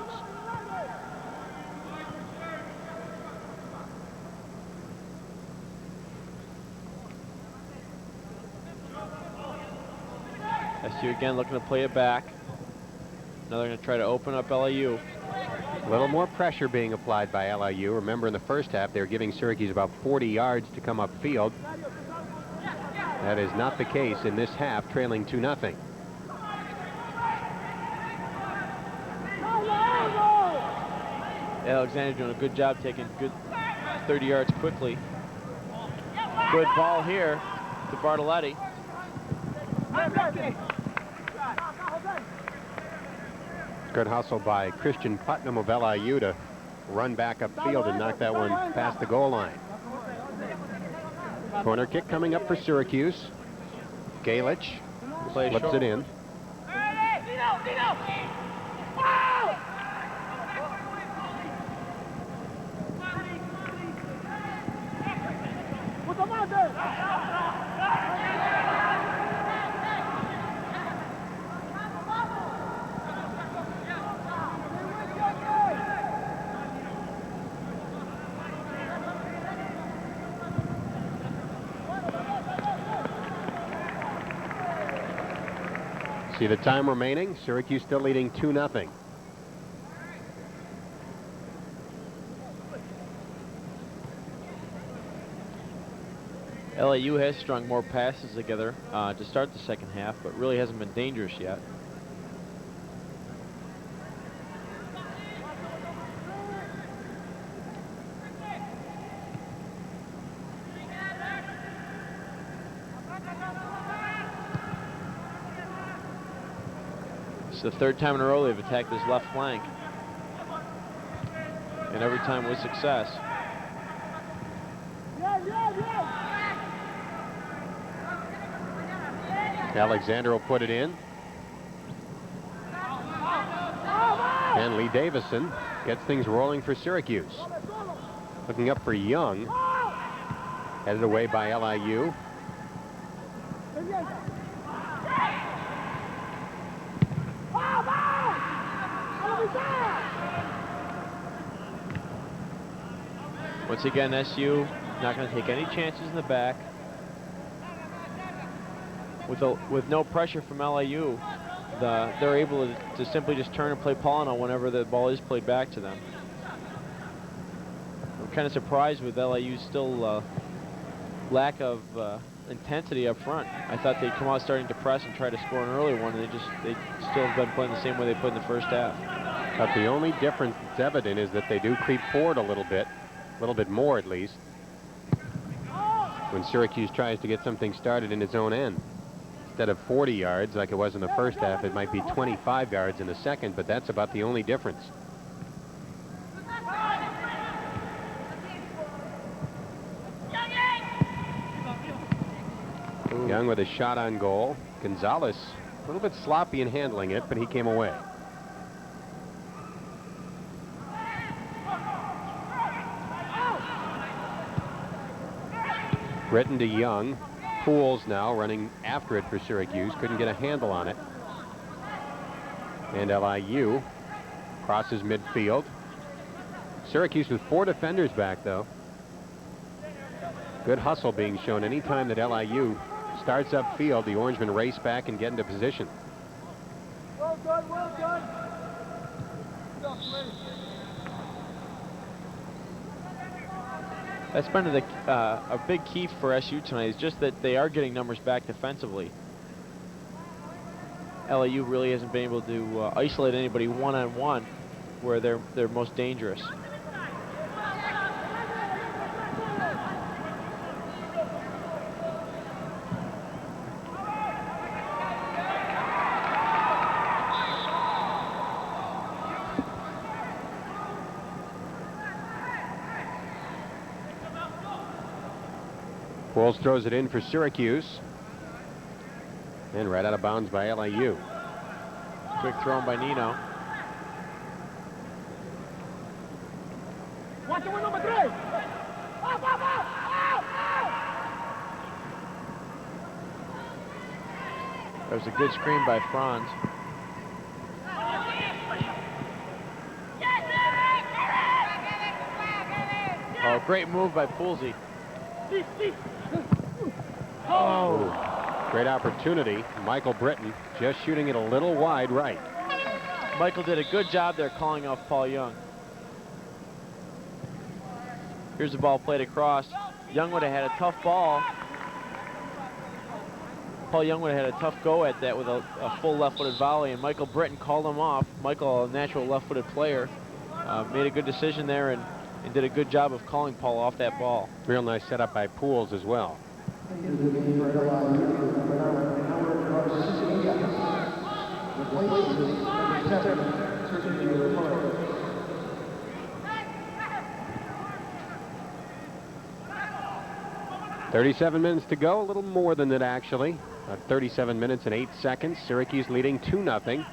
SU again looking to play it back. Now they're going to try to open up LIU. A little more pressure being applied by LIU. Remember, in the first half, they were giving Syracuse about 40 yards to come upfield. That is not the case in this half, trailing 2-0. Alexander doing a good job taking good 30 yards quickly. Good ball here to Bartoletti. Good hustle by Christian Putnam of LIU to run back upfield and knock that one past the goal line. Corner kick coming up for Syracuse. Galich flips it in. See the time remaining. Syracuse still leading 2-0. LIU has strung more passes together to start the second half, but really hasn't been dangerous yet. It's the third time in a row they've attacked this left flank, and every time with success. Alexander will put it in. And Lee Davison gets things rolling for Syracuse. Looking up for Young. Headed away by LIU. Once again, SU not going to take any chances in the back. With no pressure from LIU, they're able to simply just turn and play Paulino whenever the ball is played back to them. I'm kind of surprised with LIU's still lack of intensity up front. I thought they'd come out starting to press and try to score an early one, and they still have been playing the same way they played in the first half. But the only difference that's evident is that they do creep forward a little bit more at least, when Syracuse tries to get something started in its own end. Instead of 40 yards like it was in the first half, it might be 25 yards in the second, but that's about the only difference. Young with a shot on goal. Gonzalez a little bit sloppy in handling it, but he came away. Britton to Young. Pools now running after it for Syracuse. Couldn't get a handle on it. And LIU crosses midfield. Syracuse with 4 defenders back, though. Good hustle being shown anytime that LIU starts upfield. The Orangemen race back and get into position. Well done, well done. That's been a big key for SU tonight, is just that they are getting numbers back defensively. LIU really hasn't been able to isolate anybody one-on-one where they're most dangerous. Walls throws it in for Syracuse. And right out of bounds by LIU. Quick throw by Nino. That was a good screen by Franz. Oh, great move by Poolsey. Oh, great opportunity. Michael Britton just shooting it a little wide right. Michael did a good job there calling off Paul Young. Here's the ball played across. Young would have had a tough ball. Paul Young would have had a tough go at that with a full left-footed volley, and Michael Britton called him off. Michael, a natural left-footed player, made a good decision there and did a good job of calling Paul off that ball. Real nice setup by Pools as well. "37 minutes to go, a little more than that actually. 37 minutes and 8 seconds. Syracuse leading 2-0.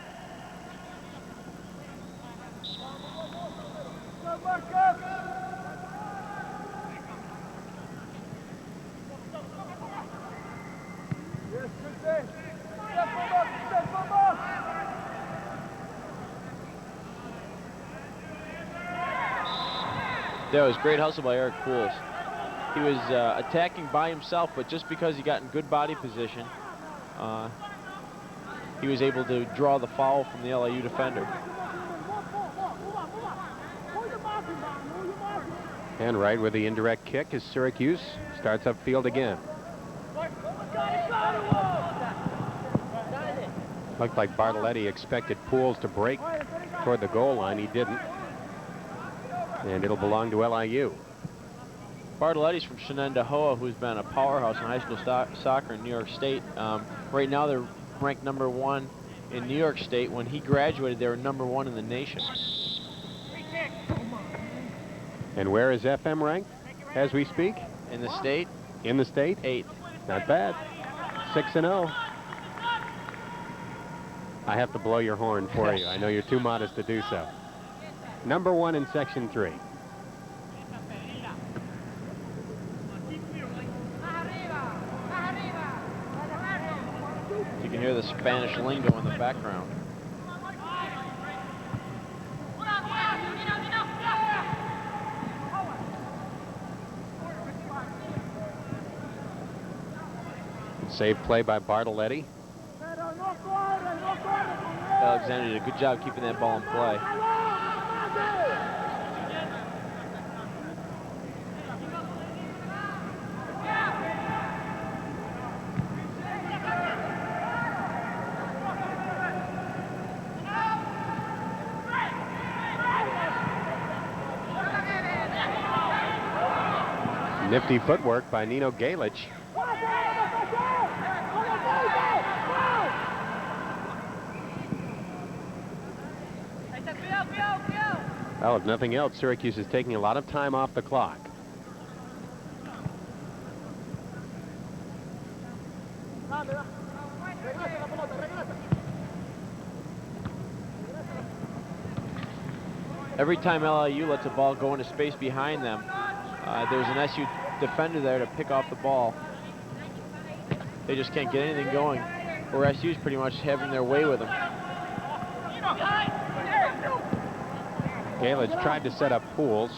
That was great hustle by Eric Pools. He was attacking by himself, but just because he got in good body position, he was able to draw the foul from the LIU defender. And right with the indirect kick as Syracuse starts upfield again. Looked like Bartoletti expected Pools to break toward the goal line. He didn't. And it'll belong to LIU. Bartoletti's from Shenandoah, who's been a powerhouse in high school soccer in New York State. Right now they're ranked #1 in New York State. When he graduated, they were #1 in the nation. And where is FM ranked as we speak? In the state? In the state? 8th. Not bad. 6-0. I have to blow your horn for you. I know you're too modest to do so. #1 in Section 3. You can hear the Spanish lingo in the background. Save play by Bartoletti. Alexander did a good job keeping that ball in play. Nifty footwork by Nino Galich. Well, if nothing else, Syracuse is taking a lot of time off the clock. Every time LIU lets a ball go into space behind them, there's an SU defender there to pick off the ball. They just can't get anything going, or SU's pretty much having their way with them. Galich tried to set up Pools.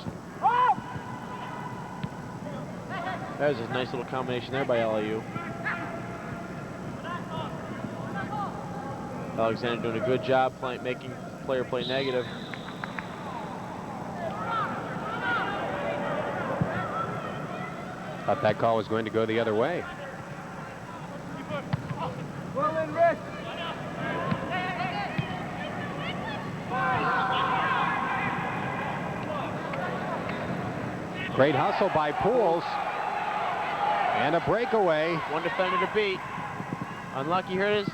That was a nice little combination there by LIU. Alexander doing a good job making player play negative. Thought that call was going to go the other way. Great hustle by Pools. And a breakaway. One defender to beat. Unlucky, here it is.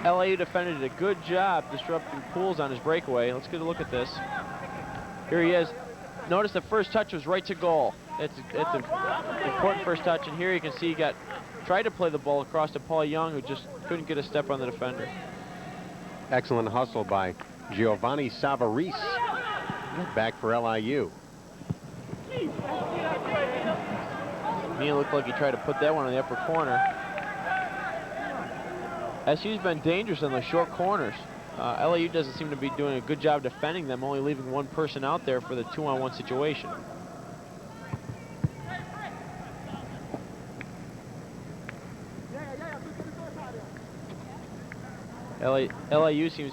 LIU defender did a good job disrupting Pools on his breakaway. Let's get a look at this. Here he is. Notice the first touch was right to goal. It's an important first touch, and here you can see he tried to play the ball across to Paul Young, who just couldn't get a step on the defender. Excellent hustle by Giovanni Savarese. Back for LIU. He looked like he tried to put that one in the upper corner. SU's been dangerous in the short corners. LIU doesn't seem to be doing a good job defending them, only leaving one person out there for the 2-on-1 situation. LIU seems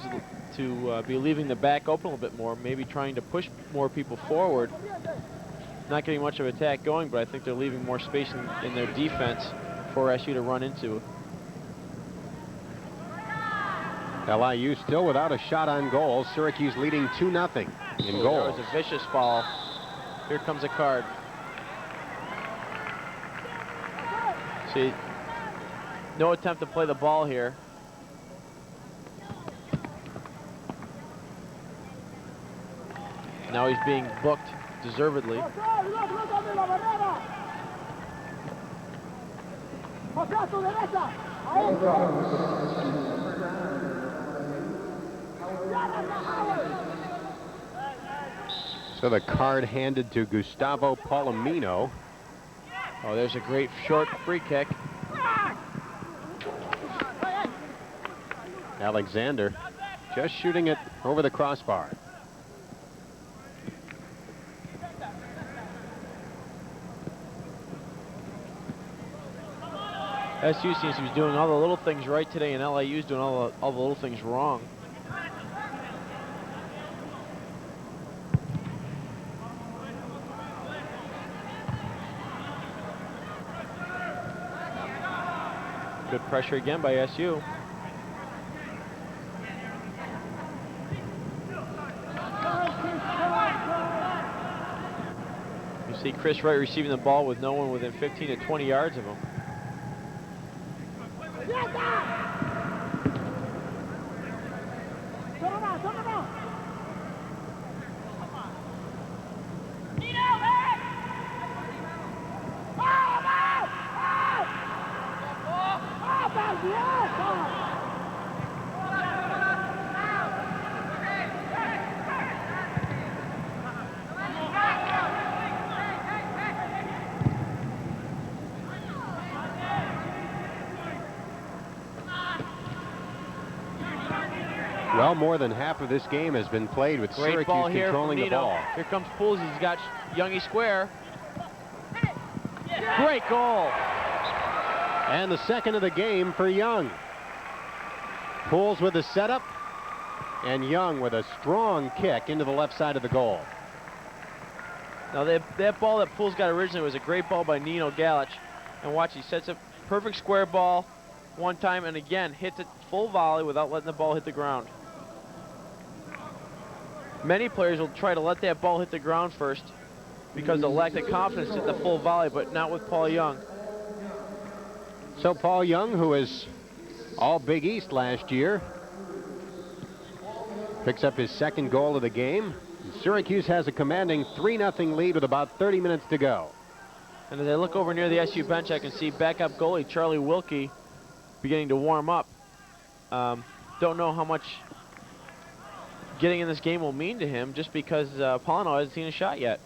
to be leaving the back open a little bit more, maybe trying to push more people forward. Not getting much of attack going, but I think they're leaving more space in their defense for SU to run into. LIU still without a shot on goal. Syracuse leading 2-0 in goal. There was a vicious foul. Here comes a card. See, no attempt to play the ball here. Now he's being booked deservedly. So the card handed to Gustavo Palomino. Oh, there's a great short free kick. Alexander just shooting it over the crossbar. SU seems to be doing all the little things right today, and LIU's doing all the little things wrong. Good pressure again by SU. You see Chris Wright receiving the ball with no one within 15 to 20 yards of him. Well, more than half of this game has been played with Great Syracuse ball here controlling from the Nino. ball. Here comes Pools. He's got Youngie square. Great goal. And the second of the game for Young. Pools with the setup, and Young with a strong kick into the left side of the goal. Now that ball that Pools got originally was a great ball by Nino Galich. And watch, he sets up perfect square ball one time and again hits it full volley without letting the ball hit the ground. Many players will try to let that ball hit the ground first because of lack of confidence in the full volley, but not with Paul Young. So Paul Young, who was all Big East last year, picks up his second goal of the game. Syracuse has a commanding 3-0 lead with about 30 minutes to go. And as I look over near the SU bench, I can see backup goalie Charlie Wilkie beginning to warm up. Don't know how much getting in this game will mean to him just because Polino hasn't seen a shot yet.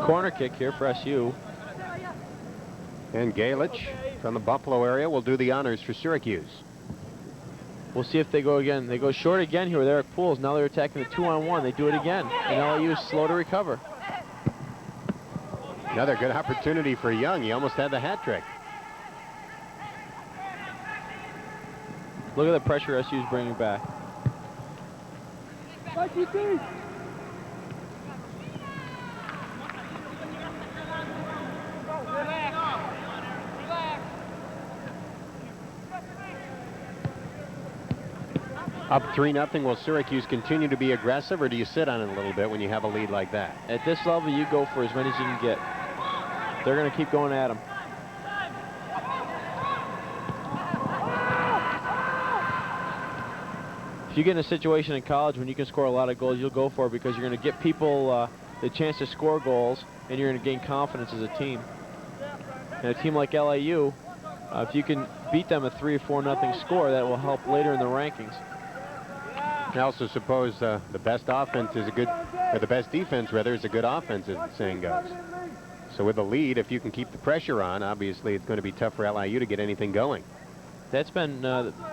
Corner kick here for SU. And Galich from the Buffalo area will do the honors for Syracuse. We'll see if they go again. They go short again here with Eric Pools. Now they're attacking the 2-on-1. They do it again. And LIU is slow to recover. Another good opportunity for Young. He almost had the hat trick. Look at the pressure SU is bringing back. Up 3-0. Will Syracuse continue to be aggressive, or do you sit on it a little bit when you have a lead like that? At this level, you go for as many as you can get. They're going to keep going at them. If you get in a situation in college when you can score a lot of goals, you'll go for it because you're going to get people the chance to score goals, and you're going to gain confidence as a team. And a team like LIU, if you can beat them a 3 or 4-0 score, that will help later in the rankings. I also suppose the best offense is a good, or the best defense rather, is a good offense, as the saying goes. So with the lead, if you can keep the pressure on, obviously it's going to be tough for LIU to get anything going. That's been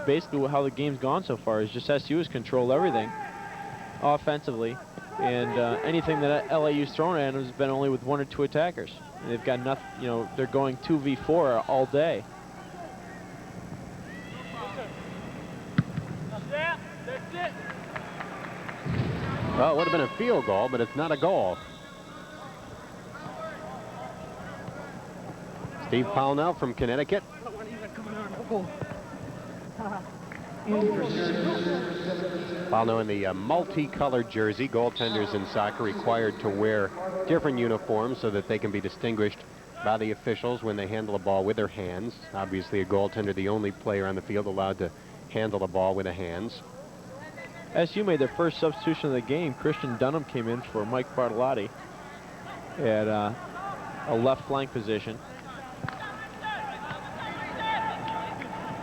basically how the game's gone so far. Is just SU has controlled everything offensively, and anything that LIU's thrown at them has been only with 1 or 2 attackers. And they've got nothing. You know, they're going 2v4 all day. Well, it would have been a field goal, but it's not a goal. Steve Pownell from Connecticut. Pownell in the multicolored jersey. Goaltenders in soccer required to wear different uniforms so that they can be distinguished by the officials when they handle a ball with their hands. Obviously, a goaltender, the only player on the field allowed to handle the ball with the hands. SU made their first substitution of the game. Christian Dunham came in for Mike Bartolotti at a left flank position.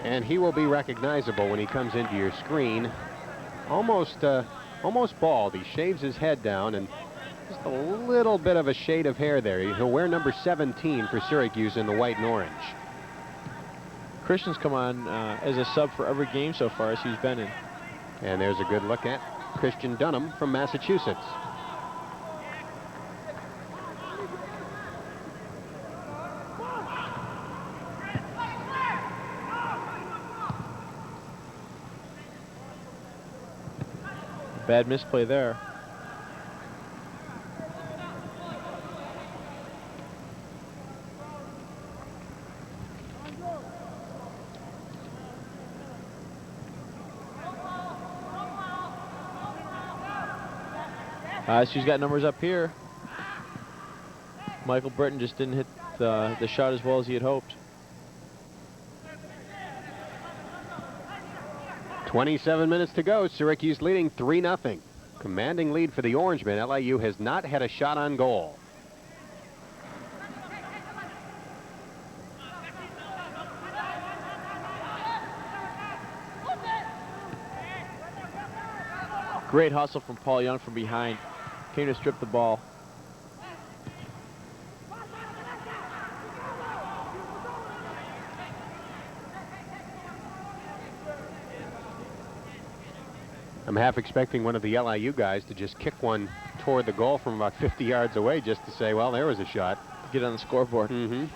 And he will be recognizable when he comes into your screen. Almost bald. He shaves his head down, and just a little bit of a shade of hair there. He'll wear number 17 for Syracuse in the white and orange. Christian's come on as a sub for every game so far SU's been in. And there's a good look at Christian Dunham from Massachusetts. Bad misplay there. She's got numbers up here. Michael Britton just didn't hit the shot as well as he had hoped. 27 minutes to go. Syracuse leading 3-0. Commanding lead for the Orangemen. LIU has not had a shot on goal. Great hustle from Paul Young from behind. Came to strip the ball. I'm half expecting one of the LIU guys to just kick one toward the goal from about 50 yards away just to say, well, there was a shot. Get on the scoreboard. Mm-hmm.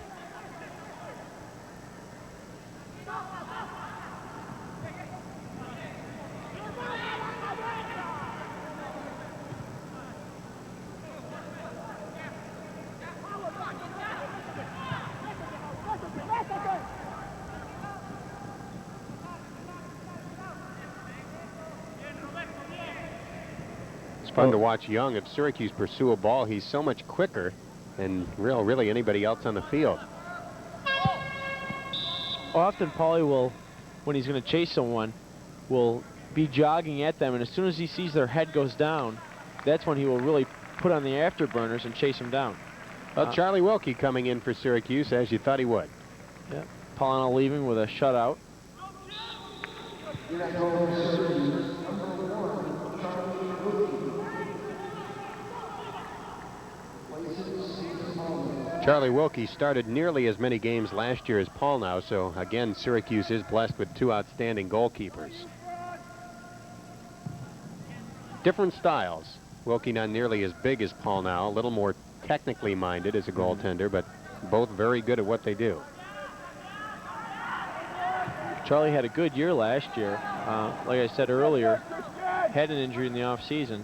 Fun to watch Young. If Syracuse pursue a ball, he's so much quicker than really anybody else on the field. Often Paulie will, when he's going to chase someone, will be jogging at them, and as soon as he sees their head goes down, that's when he will really put on the afterburners and chase them down. Well, Charlie Wilkie coming in for Syracuse, as you thought he would. Yeah, Paulino leaving with a shutout. Charlie Wilkie started nearly as many games last year as Paul now, so again, Syracuse is blessed with two outstanding goalkeepers. Different styles. Wilkie not nearly as big as Paul now, a little more technically minded as a goaltender, but both very good at what they do. Charlie had a good year last year. Like I said earlier, had an injury in the offseason.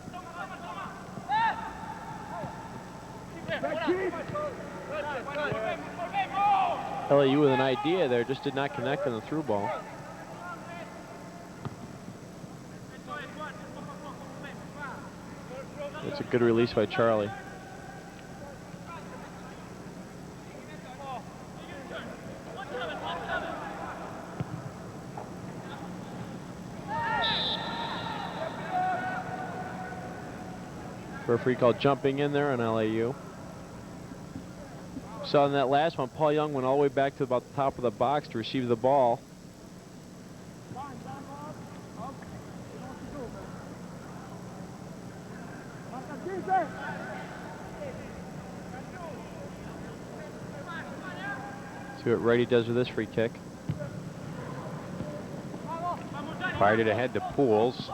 LIU with an idea there, just did not connect on the through ball. It's a good release by Charlie. Referee called jumping in there on LIU. Saw in that last one, Paul Young went all the way back to about the top of the box to receive the ball. See what Righty does with this free kick. Fired it ahead to Pools.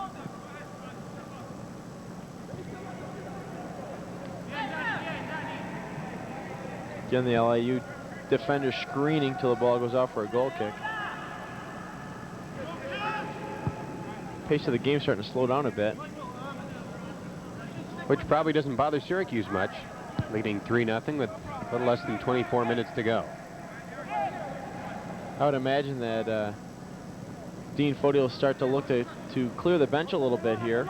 Again, the LIU defender screening till the ball goes out for a goal kick. Pace of the game starting to slow down a bit. Which probably doesn't bother Syracuse much, leading 3-0 with a little less than 24 minutes to go. I would imagine that Dean Fode will start to look to clear the bench a little bit here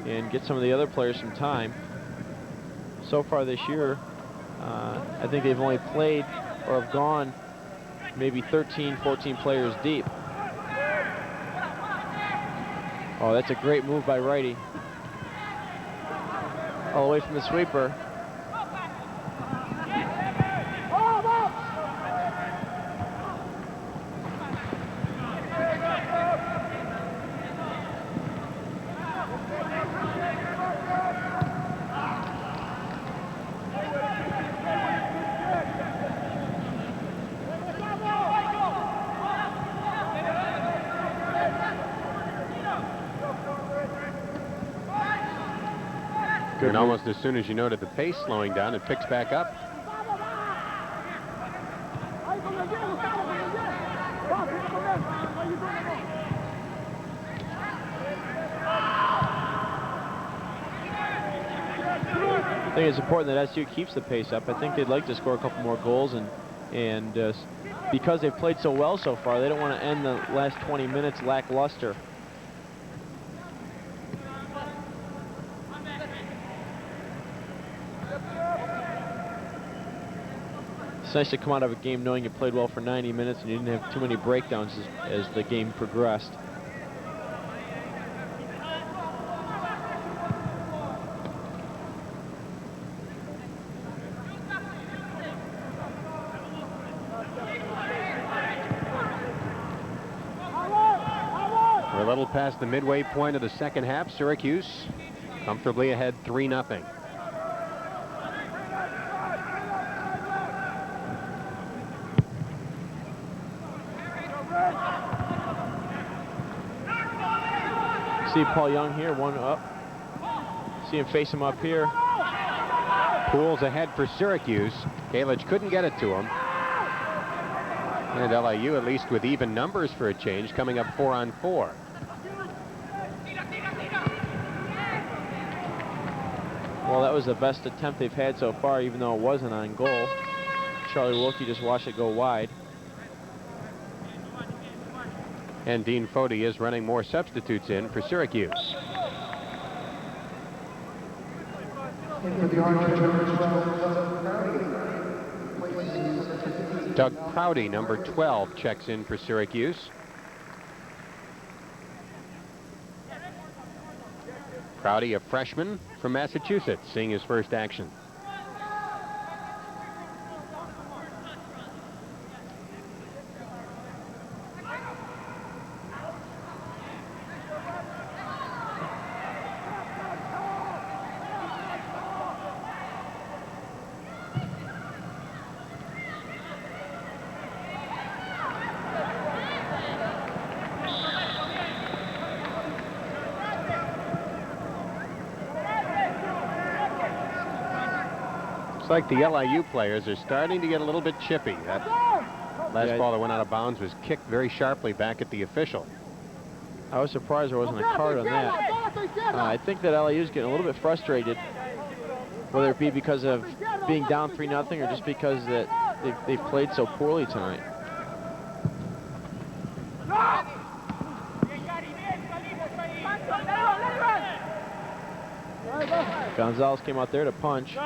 and get some of the other players some time. So far this year, I think they've only played or have gone maybe 13, 14 players deep. Oh, that's a great move by Righty. All the way from the sweeper. And almost as soon as you noted the pace slowing down, it picks back up. I think it's important that SU keeps the pace up. I think they'd like to score a couple more goals, and because they've played so well so far, they don't want to end the last 20 minutes lackluster. It's nice to come out of a game knowing you played well for 90 minutes and you didn't have too many breakdowns as the game progressed. We're a little past the midway point of the second half. Syracuse comfortably ahead 3-0. See Paul Young here, one up. See him face him up here. Pools ahead for Syracuse. Kalich couldn't get it to him. And LIU, at least with even numbers for a change, coming up 4-on-4. Well, that was the best attempt they've had so far, even though it wasn't on goal. Charlie Wilkie just watched it go wide. And Dean Fody is running more substitutes in for Syracuse. Doug Prouty, number 12, checks in for Syracuse. Prouty, a freshman from Massachusetts, seeing his first action. Looks like the LIU players are starting to get a little bit chippy. That last ball that went out of bounds was kicked very sharply back at the official. I was surprised there wasn't a card on that. I think that LIU is getting a little bit frustrated, whether it be because of being down 3-0 or just because that they've played so poorly tonight. Gonzalez came out there to punch.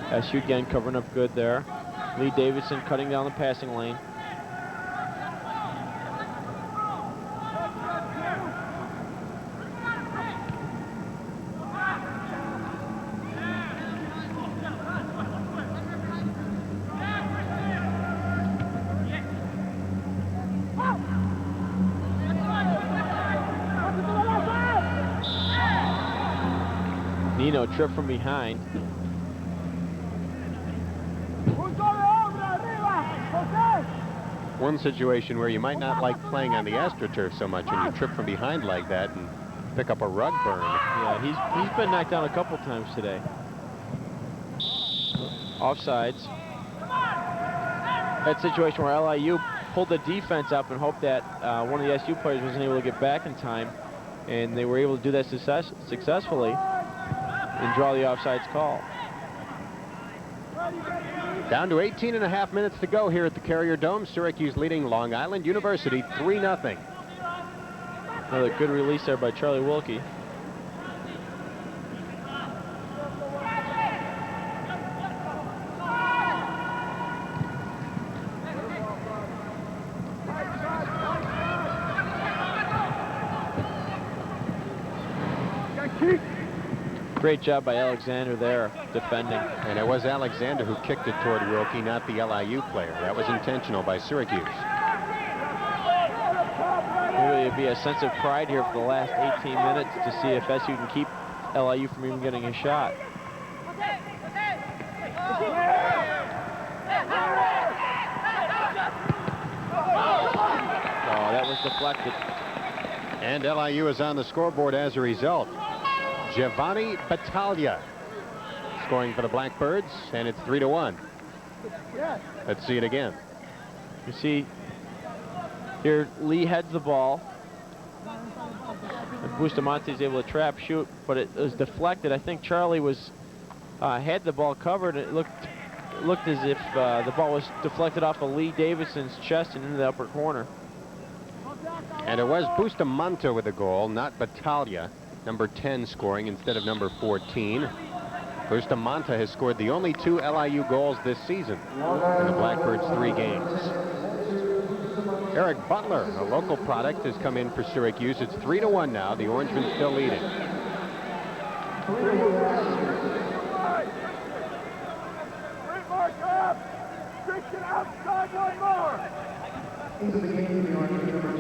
SU again covering up good there. Lee Davidson cutting down the passing lane. Nino trip from behind. One situation where you might not like playing on the AstroTurf so much when you trip from behind like that and pick up a rug burn. Yeah, he's been knocked down a couple times today. Offsides. That situation where LIU pulled the defense up and hoped that one of the SU players wasn't able to get back in time, and they were able to do that successfully and draw the offsides call. Down to 18.5 minutes to go here at the Carrier Dome. Syracuse leading Long Island University 3-0. Another good release there by Charlie Wilkie. Great job by Alexander there, defending. And it was Alexander who kicked it toward Wilkie, not the LIU player. That was intentional by Syracuse. Maybe it'd be a sense of pride here for the last 18 minutes to see if SU can keep LIU from even getting a shot. Oh, that was deflected. And LIU is on the scoreboard as a result. Giovanni Battaglia scoring for the Blackbirds, and it's 3-1. Let's see it again. You see here, Lee heads the ball. And Bustamante is able to trap shoot, but it was deflected. I think Charlie was had the ball covered. It looked as if the ball was deflected off of Lee Davidson's chest and into the upper corner. And it was Bustamante with the goal, not Battaglia, number 10 scoring instead of number 14. Bustamante has scored the only 2 LIU goals this season in the Blackbirds' 3 games. Eric Butler, a local product, has come in for Syracuse. It's 3-1 now. The Orangemen still leading.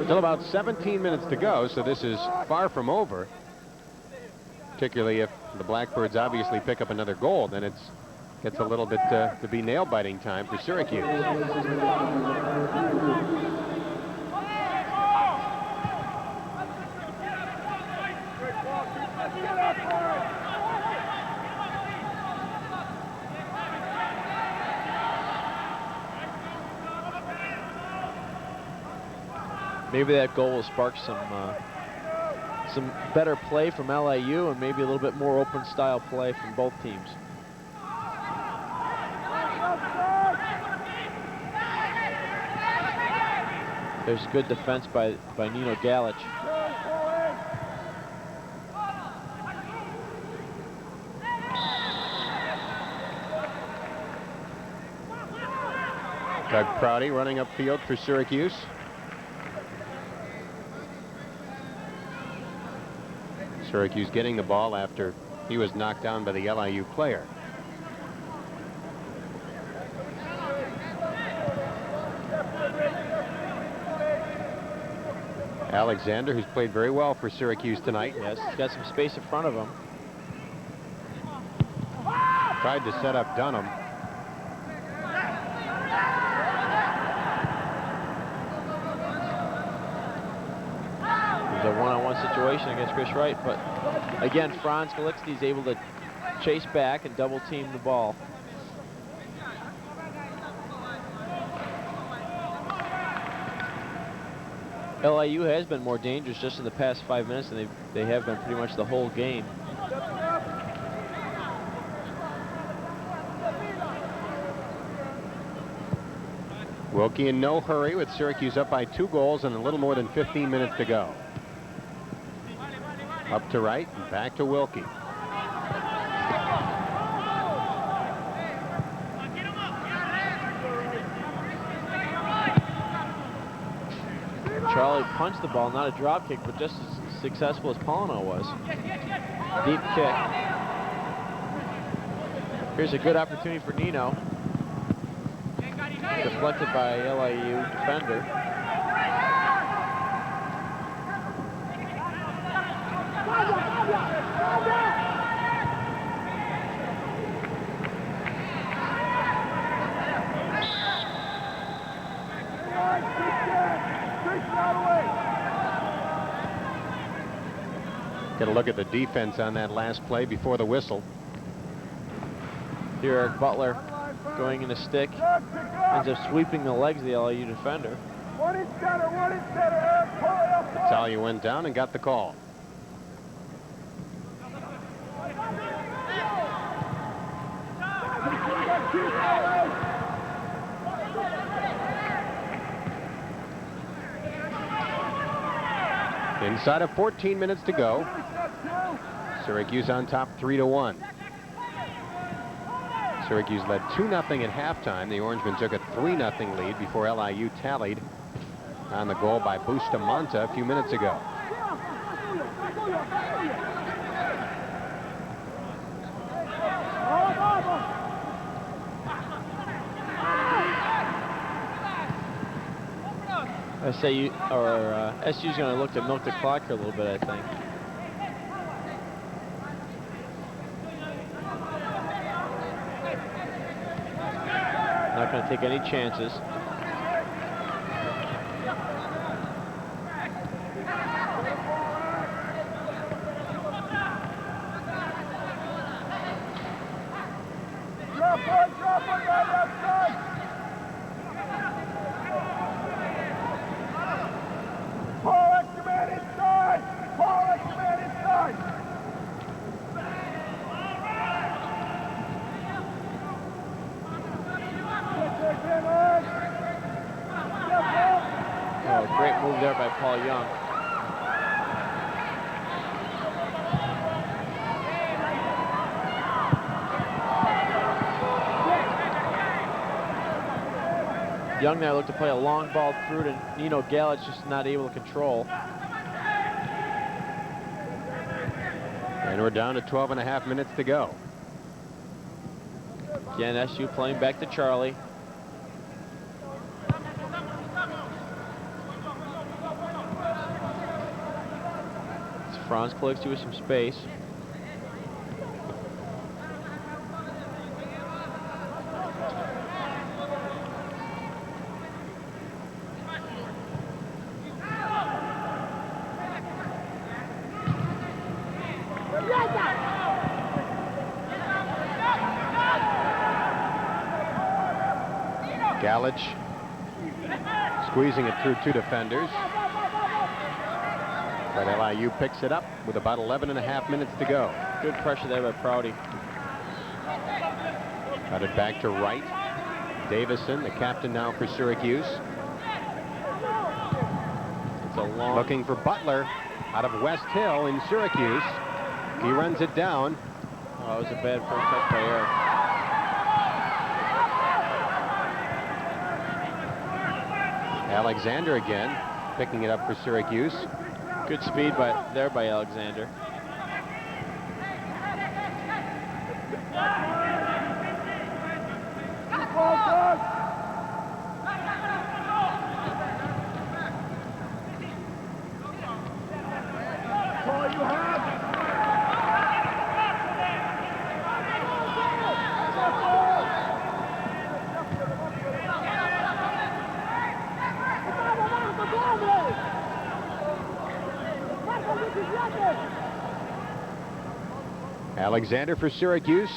Still about 17 minutes to go, so this is far from over. Particularly if the Blackbirds obviously pick up another goal, then gets a little bit to be nail-biting time for Syracuse. Maybe that goal will spark some better play from LIU and maybe a little bit more open style play from both teams. There's good defense by Nino Galich. Doug Prouty running upfield for Syracuse. Syracuse getting the ball after he was knocked down by the LIU player. Alexander, who's played very well for Syracuse tonight. Yes, he's got some space in front of him. Tried to set up Dunham. A one-on-one situation against Chris Wright, but again, Franz Galixny is able to chase back and double team the ball. LIU has been more dangerous just in the past 5 minutes than they have been pretty much the whole game. Wilkie in no hurry with Syracuse up by 2 goals and a little more than 15 minutes to go. Up to Wright and back to Wilkie. Charlie punched the ball, not a drop kick, but just as successful as Polino was. Deep kick. Here's a good opportunity for Nino. Deflected by LIU defender. Get a look at the defense on that last play before the whistle. Here, Eric Butler going in a stick, ends up sweeping the legs of the LIU defender. One in center, Eric. Pull it up. Battaglia went down and got the call. Inside of 14 minutes to go. Syracuse on top 3-1. Syracuse led 2-0 at halftime. The Orangemen took a 3-0 lead before LIU tallied on the goal by Bustamante a few minutes ago. I say SU's going to look to milk the clock here a little bit, I think. Not going to take any chances. Drop one right outside. by Paul Young. Young now looked to play a long ball through to Nino Galich, just not able to control. And we're down to 12.5 minutes to go. Again, SU playing back to Charlie. Franz Kalicki with some space. Galich squeezing it through two defenders. But LIU picks it up with about 11.5 minutes to go. Good pressure there by Prouty. Got it back to Wright. Davison, the captain now for Syracuse. It's a long... Looking for Butler out of West Hill in Syracuse. He runs it down. Oh, that was a bad first touch by Eric. Alexander again, picking it up for Syracuse. Good speed there by Alexander. Alexander for Syracuse.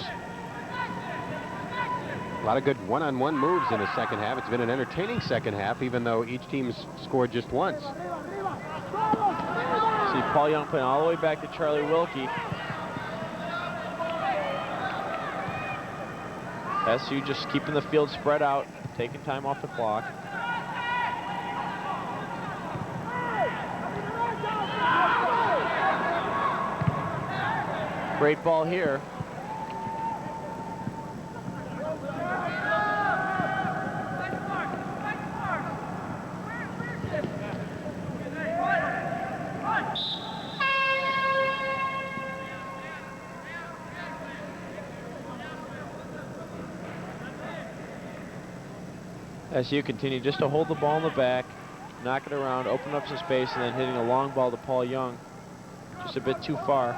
A lot of good one-on-one moves in the second half. It's been an entertaining second half, even though each team's scored just once. See Paul Young playing all the way back to Charlie Wilkie. SU just keeping the field spread out, taking time off the clock. Great ball here. SU continue just to hold the ball in the back, knock it around, open up some space, and then hitting a long ball to Paul Young. Just a bit too far.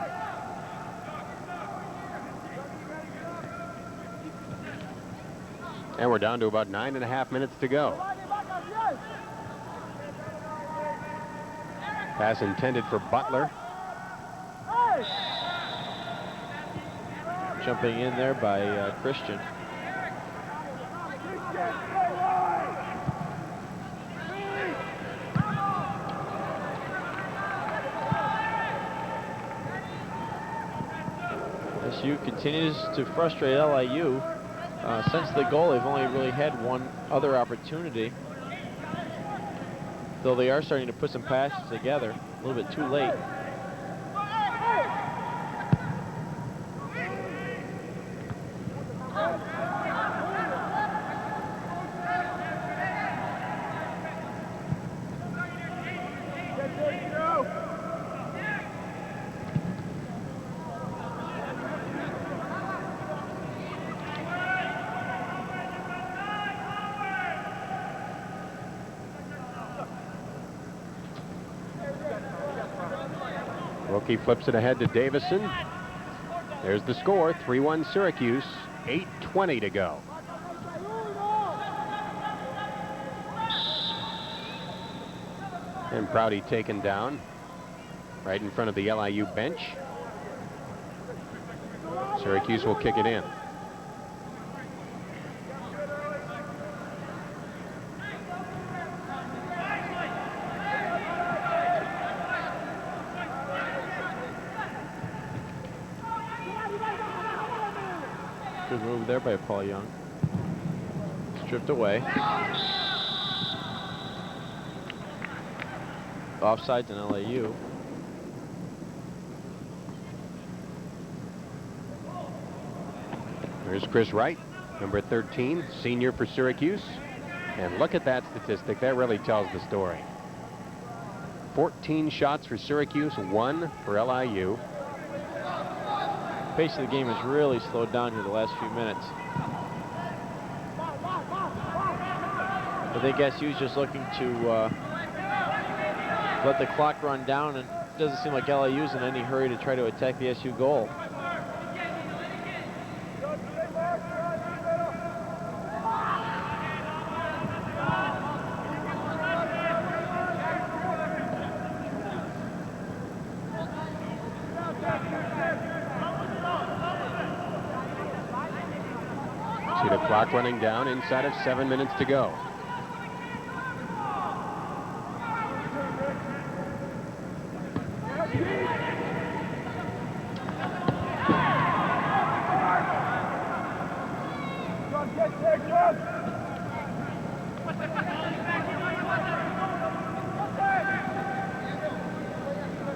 And we're down to about 9.5 minutes to go. Pass intended for Butler. Jumping in there by Christian. SU continues to frustrate LIU. Since the goal, they've only really had one other opportunity. Though they are starting to put some passes together. A little bit too late. Wilkie flips it ahead to Davison. There's the score, 3-1 Syracuse, 8:20 to go. And Prouty taken down right in front of the LIU bench. Syracuse will kick it in. Good move there by Paul Young. Stripped away. offsides in LIU. There's Chris Wright, number 13, senior for Syracuse. And look at that statistic. That really tells the story. 14 shots for Syracuse, 1 for LIU. Pace of the game has really slowed down here the last few minutes. I think SU's just looking to let the clock run down, and it doesn't seem like LIU's in any hurry to try to attack the SU goal. See the clock running down inside of 7 minutes to go.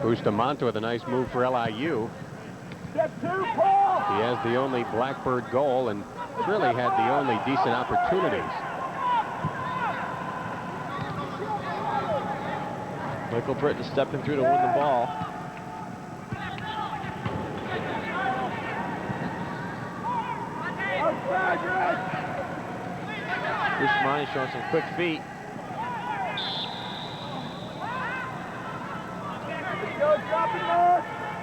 Bustamante with a nice move for LIU. He has the only Blackbird goal and really had the only decent opportunities. Michael Britton stepping through to win the ball. Bustamante showing some quick feet.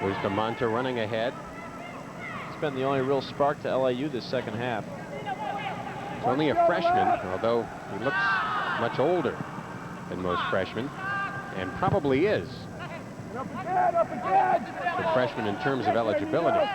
Bustamante running ahead. It's been the only real spark to LIU this second half. He's only a freshman, although he looks much older than most freshmen, and probably is a freshman in terms of eligibility.